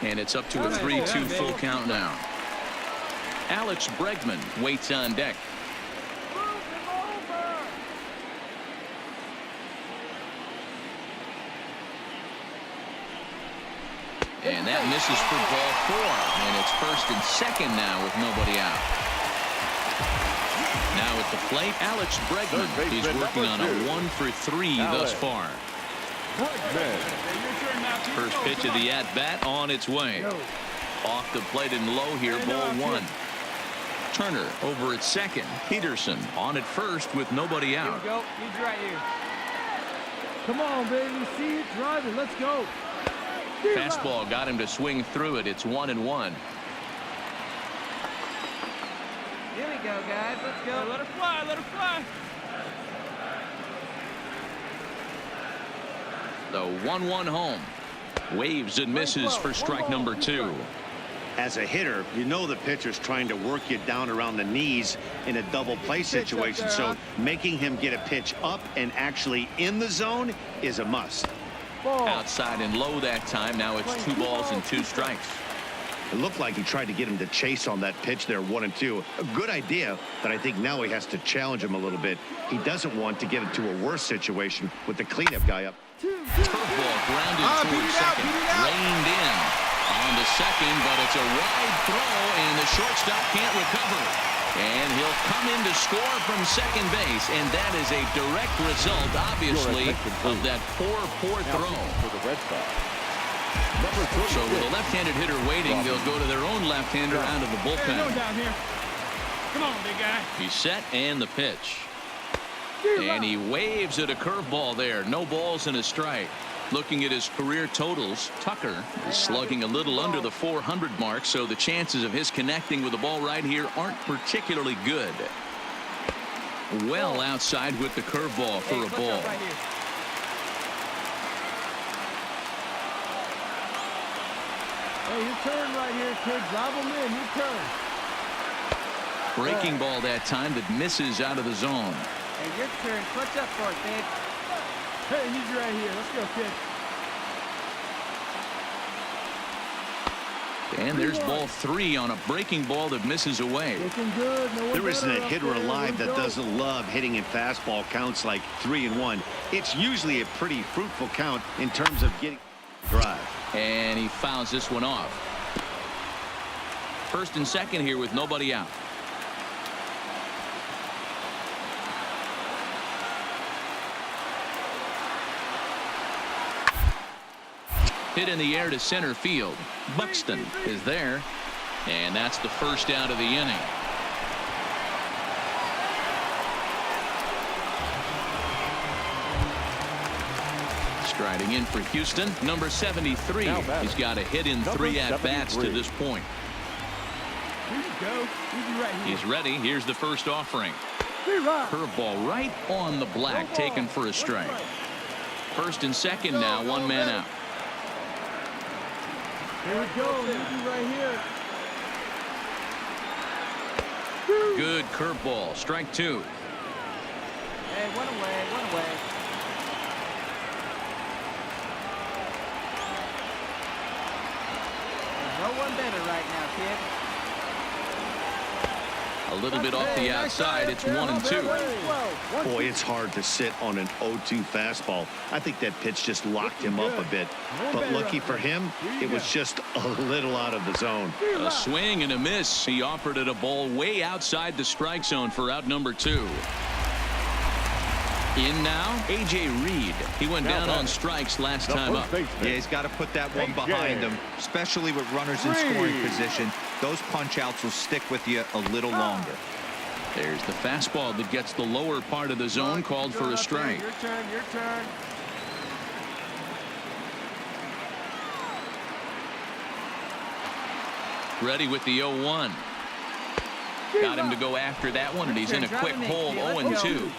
And it's up to a 3-2 full count now. Alex Bregman waits on deck. And that misses for ball 4. And it's first and second now with nobody out. Now at the plate, Alex Bregman. He's working on a 1 for 3 thus far. First pitch of the at-bat on its way. Off the plate and low here, ball 1. Turner over at second. Peterson on at first with nobody out. Here we go. Need you right here. Come on, baby. See it. Drive it. Let's go. Fastball got him to swing through it. It's 1-1. Here we go, guys. Let's go. Let her fly. Let her fly. The 1-1 home. Waves and misses for strike number 2. As a hitter, you know the pitcher's trying to work you down around the knees in a double play situation. So making him get a pitch up and actually in the zone is a must. Outside and low that time. Now it's 2 balls and 2 strikes. It looked like he tried to get him to chase on that pitch there, 1-2. A good idea, but I think now he has to challenge him a little bit. He doesn't want to get into a worse situation with the cleanup guy up. Curveball grounded towards second. Reined in on the second, but it's a wide throw, and the shortstop can't recover. And he'll come in to score from second base, and that is a direct result, obviously, of that poor throw. For the Red Sox. So with a left-handed hitter waiting, they'll go to their own left-hander out of the bullpen. Down here. Come on, big guy. He's set, and the pitch. And he waves at a curveball there. No balls and a strike. Looking at his career totals, Tucker is slugging a little under the 400 mark, so the chances of his connecting with the ball right here aren't particularly good. Well outside with the curveball for a ball. Hey, your turn right here, kid. Drive him in. Your turn. Breaking ball that time that misses out of the zone. Hey, your turn. Clutch up for it, babe. Hey, he's right here. Let's go, kid. And there's ball 3 on a breaking ball that misses away. Looking good. There isn't a hitter alive that doesn't love hitting in fastball counts like 3-1. It's usually a pretty fruitful count in terms of getting drive. And he fouls this one off. First and second here with nobody out. Hit in the air to center field. Buxton is there. And that's the first out of the inning. Striding in for Houston, number 73. He's got a hit in 3 at-bats to this point. Here you go. Right here. He's ready. Here's the first offering. Curveball right on the black, taken for a strike. First and second now, 1 man out. Here we go. Right here. Good curveball. Strike 2. Hey, one away, one away. There's no one better right now, kid. A little bit off the outside. It's 1-2. Boy, it's hard to sit on an 0-2 fastball. I think that pitch just locked him up a bit. But lucky for him, it was just a little out of the zone. A swing and a miss. He offered it a ball way outside the strike zone for out number 2. In now, A.J. Reed. He went down on strikes last time up. Yeah, he's got to put that one behind him, especially with runners in scoring position. Those punch-outs will stick with you a little longer. There's the fastball that gets the lower part of the zone, called for a strike. Your turn, your turn. Ready with the 0-1. Got him to go after that one, and he's in a quick hole, 0-2.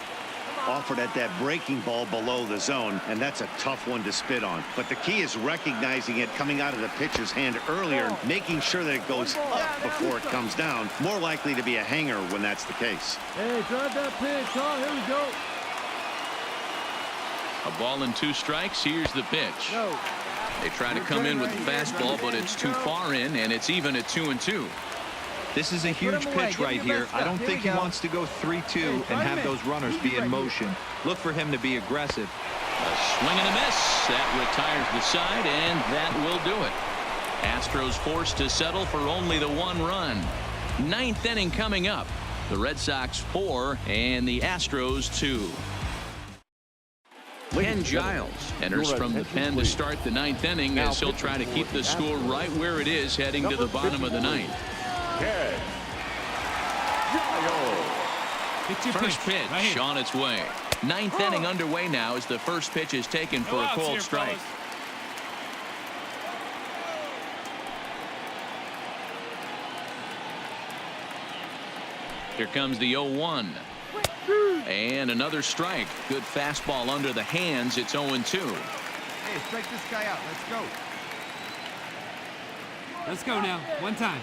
Offered at that breaking ball below the zone, and that's a tough one to spit on. But the key is recognizing it coming out of the pitcher's hand earlier, making sure that it goes up before it comes down. More likely to be a hanger when that's the case. Hey, drive that pitch, huh? Here we go. A ball and 2 strikes. Here's the pitch. They try to come in with the fastball, but it's too far in, and it's even at 2-2. This is a huge pitch right here. I don't think he wants to go 3-2 and have those runners be in motion. Look for him to be aggressive. A swing and a miss. That retires the side, and that will do it. Astros forced to settle for only the 1 run. 9th inning coming up. The Red Sox 4 and the Astros 2. Ken Giles enters from the pen to start the 9th inning as he'll try to keep the score right where it is heading to the bottom of the 9th. First pitch on its way. 9th inning underway now as the first pitch is taken for a called strike. Here comes the 0-1. And another strike. Good fastball under the hands. It's 0-2. Hey, strike this guy out. Let's go. Let's go now. One time.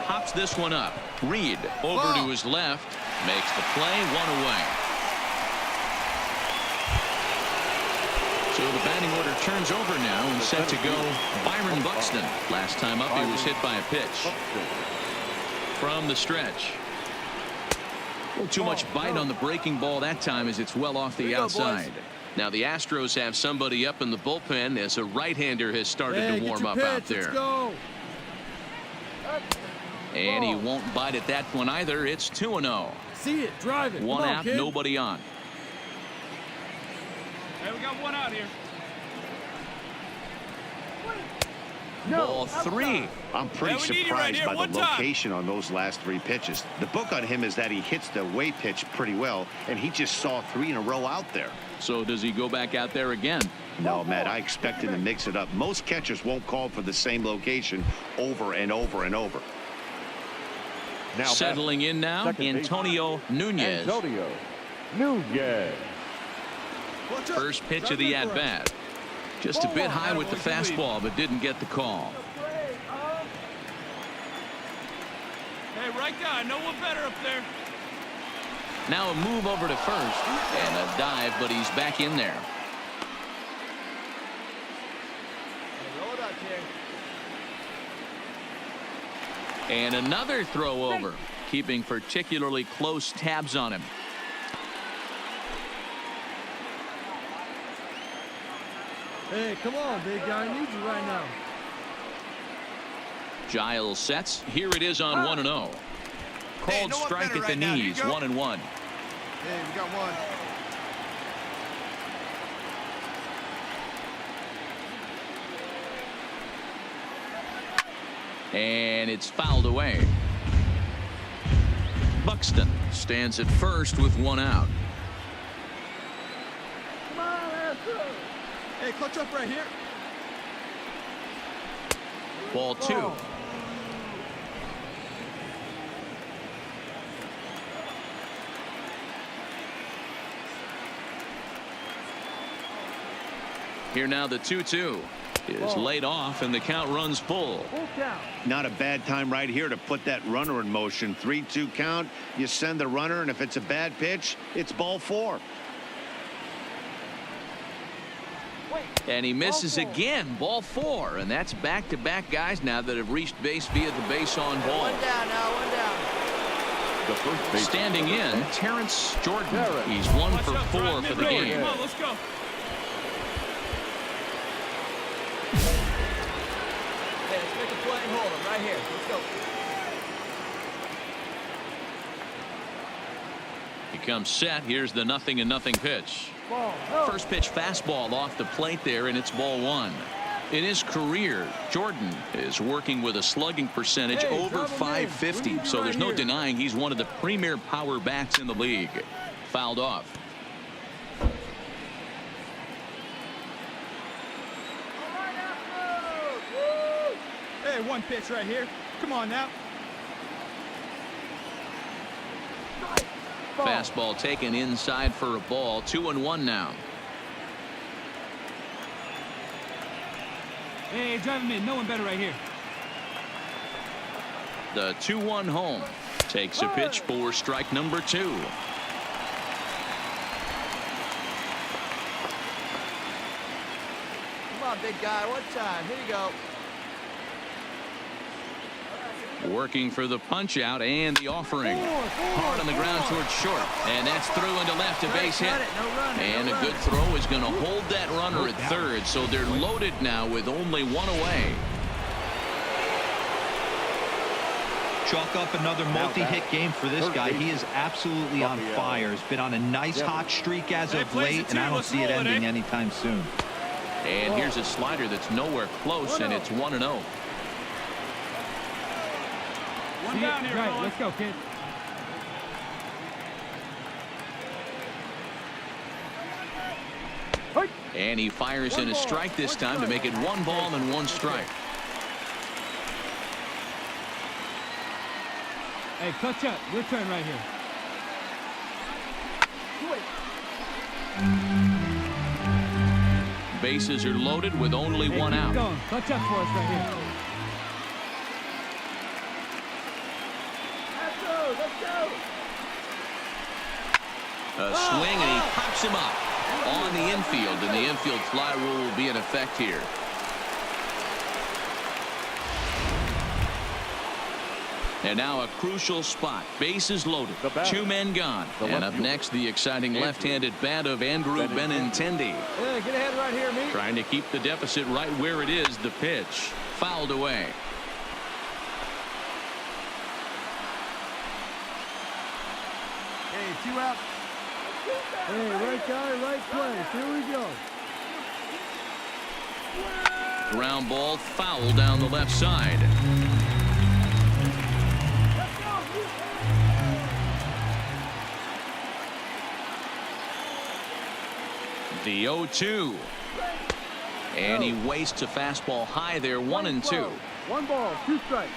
Hops this one up. Reed over to his left. Makes the play, one away. So the batting order turns over now and set to go Byron Buxton. Last time up he was hit by a pitch. From the stretch. A little too much bite on the breaking ball that time as it's well off the outside. Now the Astros have somebody up in the bullpen as a right-hander has started to warm up out there. And he won't bite at that one either. It's 2-0. See it, drive it. One out, nobody on. Hey, we got one out here. Ball three. I'm pretty surprised by the location on those last 3 pitches. The book on him is that he hits the away pitch pretty well, and he just saw 3 in a row out there. So does he go back out there again? No, Matt, I expect him to mix it up. Most catchers won't call for the same location over and over and over. Now settling in now, Antonio Nunez. Antonio Nunez. First pitch of the at-bat. Just a bit high with the fastball, but didn't get the call. Hey, right guy, no one better up there. Now a move over to first and a dive, but he's back in there. And another throw over, keeping particularly close tabs on him. Hey, come on, big guy. I need you right now. Giles sets. Here it is on 1-0. Called strike at the knees, 1-1. Hey, we got one. And it's fouled away. Buxton stands at first with 1 out. Come on, Astros. Hey, clutch up right here. Ball 2. Here now the 2-2 is laid off and the count runs full. Not a bad time right here to put that runner in motion. 3-2 count. You send the runner, and if it's a bad pitch, it's ball 4. And he misses again. Ball 4. And that's back-to-back guys now that have reached base via the base on ball. One down now, one down. The first base. Standing in, Terrence Jordan. He's 1 for 4 for the game. Come on, let's go. Hey, let's make a play and hold him right here. Let's go. He comes set. Here's the 0-0 pitch. First pitch fastball off the plate there, and it's ball 1. In his career, Jordan is working with a slugging percentage over .550, so there's no denying he's one of the premier power bats in the league. Fouled off. Hey, one pitch right here. Come on now. Fastball taken inside for a ball. 2-1 now. Hey, drive him in. No one better right here. The 2-1 home. Takes a pitch for strike number 2. Come on, big guy. One time. Here you go. Working for the punch out and the offering. Hard on the ground towards short. And that's through into left, a base hit. And a good throw is going to hold that runner at third. So they're loaded now with only 1 away. Chalk up another multi-hit game for this guy. He is absolutely on fire. He's been on a nice hot streak as of late, and I don't see it ending anytime soon. And here's a slider that's nowhere close, and it's 1-0. One down here, right, let's go, kid. And he fires in a strike this time to make it 1 ball and 1 strike. Hey, clutch up. Your turn right here. bases are loaded with only one out. Going. Touch up for us right here. Let's go. Let's go. A swing, and he pops him up on the infield, and the infield fly rule will be in effect here. And now a crucial spot. Bases loaded. 2 men gone. And up next, the exciting left-handed bat of Andrew Benintendi. Yeah, get ahead right here, me. Trying to keep the deficit right where it is. The pitch fouled away. Hey, 2 out. Hey, right guy, right place. Here we go. Ground ball foul down the left side. The 0-2. And he wastes a fastball high there. 1-2. 1 ball, 2 strikes.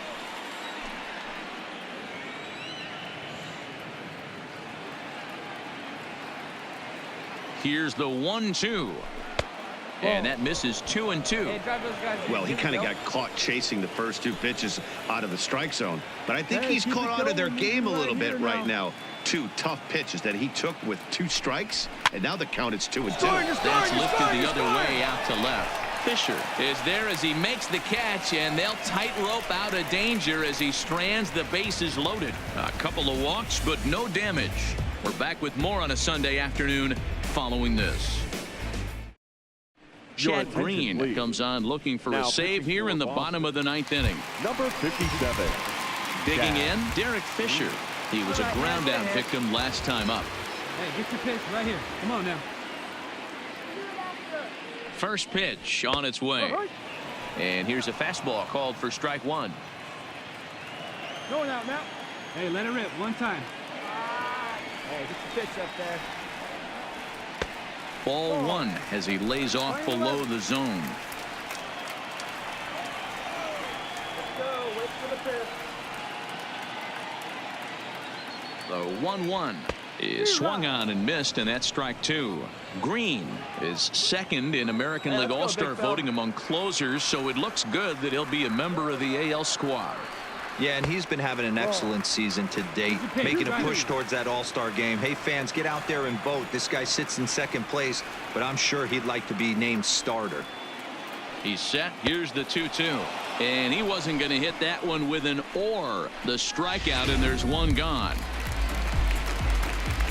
Here's the 1-2. And that misses 2-2. Well, he kind of got caught chasing the first 2 pitches out of the strike zone. But I think he's caught out of their game a little bit right now. 2 tough pitches that he took with 2 strikes. And now the count is 2-2. That's lifted the other way out to left. Fisher is there as he makes the catch, and they'll tightrope out of danger as he strands the bases loaded. A couple of walks, but no damage. We're back with more on a Sunday afternoon following this. Chad Green comes on looking for a save here in the bottom of the 9th inning. Number 57. Digging in, Derek Fisher. He was a ground out victim last time up. Hey, get your pitch right here. Come on now. First pitch on its way. And here's a fastball called for strike 1. Going out now. Hey, let it rip 1 time. Hey, get your pitch up there. Ball 1 as he lays off below the zone. Let's go. Wait for the pitch. The 1-1 is swung on and missed, and that's strike 2. Green is second in American League All-Star voting among closers, so it looks good that he'll be a member of the AL squad. Yeah, and he's been having an excellent season to date, making a push towards that All-Star game. Hey, fans, get out there and vote. This guy sits in second place, but I'm sure he'd like to be named starter. He's set. Here's the 2-2. And he wasn't going to hit that one with an or. The strikeout, and there's 1 gone.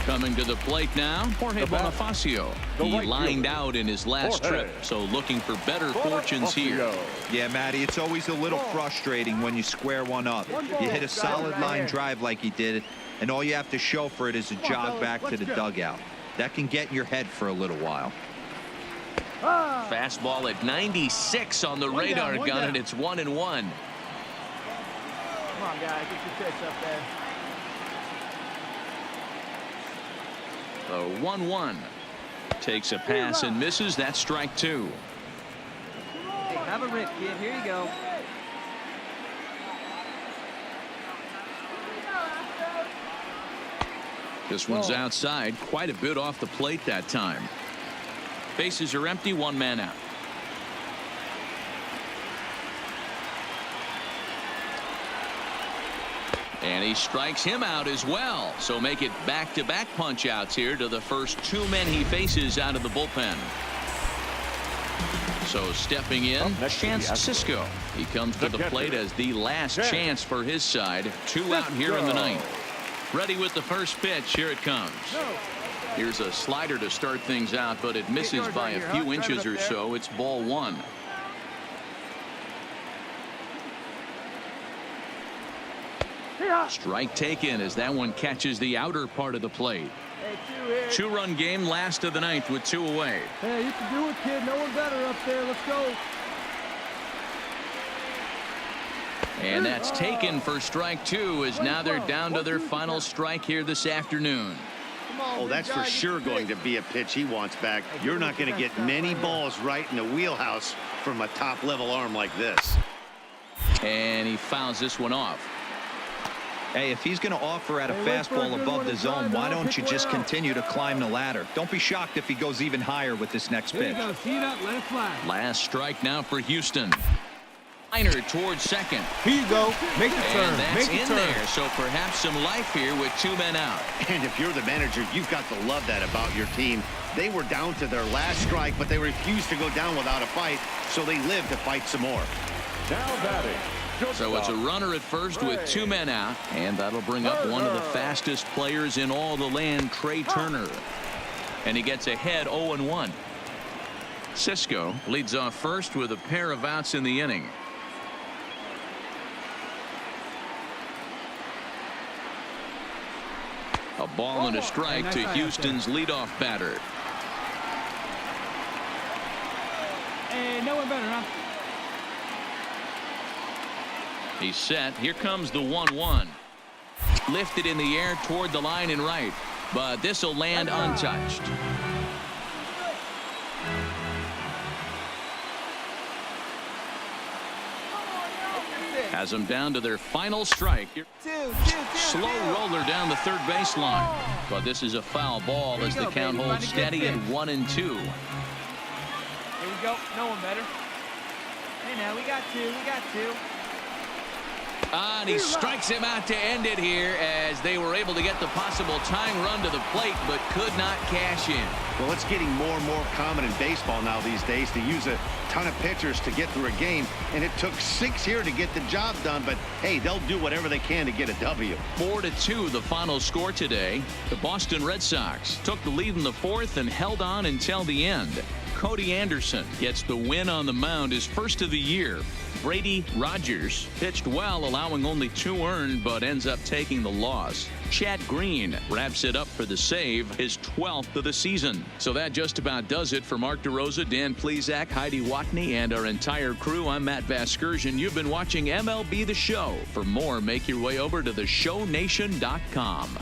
Coming to the plate now, Jorge Bonifacio. He lined out in his last trip, so looking for better fortunes here. Yeah, Matty, it's always a little frustrating when you square one up. You hit a solid line drive like he did, and all you have to show for it is a jog back to the dugout. That can get in your head for a little while. Fastball at 96 on the radar gun, and it's 1-1. Come on, guys, get your pitch up there. The 1-1 takes a pass and misses. That's strike 2. Hey, have a rip, kid. Here you go. This one's outside, quite a bit off the plate that time. Bases are empty, 1 man out. And he strikes him out as well. So make it back-to-back punch-outs here to the first 2 men he faces out of the bullpen. So stepping in, Chance Sisco. He comes to the plate as the last chance for his side. 2 out here in the 9th. Ready with the first pitch. Here it comes. Here's a slider to start things out, but it misses by a few inches or so. It's ball 1. Strike taken as that one catches the outer part of the plate. 2-run game, last of the 9th with 2 away. Hey, you can do it, kid. No one better up there. Let's go. And that's taken for strike 2 as now they're down to their final strike here this afternoon. Oh, that's for sure going to be a pitch he wants back. You're not going to get many balls right in the wheelhouse from a top-level arm like this. And he fouls this one off. Hey, if he's going to offer at a fastball above the zone, why don't you just continue to climb the ladder? Don't be shocked if he goes even higher with this next pitch. There you go. See that? Let it fly. Last strike now for Houston. Liner towards second. Here you go. Make the turn. And that's Make the in turn. there, so perhaps some life here with 2 men out. And if you're the manager, you've got to love that about your team. They were down to their last strike, but they refused to go down without a fight, so they lived to fight some more. Now batting. So it's a runner at first with 2 men out, and that'll bring up one of the fastest players in all the land, Trey Turner. And he gets ahead 0-1. Cisco leads off first with a pair of outs in the inning. A ball and a strike to Houston's leadoff batter. Hey, no one better, huh? He's set. Here comes the 1-1. Lifted in the air toward the line and right, but this will land untouched. Has them down to their final strike. Slow roller down the third baseline, but this is a foul ball as the count holds steady at 1-2. Here we go. No one better. Hey, now we got 2. We got 2. And he strikes him out to end it here as they were able to get the possible tying run to the plate but could not cash in. Well, it's getting more and more common in baseball now these days to use a ton of pitchers to get through a game, and it took 6 here to get the job done, but hey, they'll do whatever they can to get a W. 4-2 the final score today. The Boston Red Sox took the lead in the 4th and held on until the end. Cody Anderson gets the win on the mound, his first of the year. Brady Rogers pitched well, allowing only 2 earned, but ends up taking the loss. Chad Green wraps it up for the save, his 12th of the season. So that just about does it for Mark DeRosa, Dan Plesac, Heidi Watney, and our entire crew. I'm Matt Vasgersian. You've been watching MLB The Show. For more, make your way over to theshownation.com.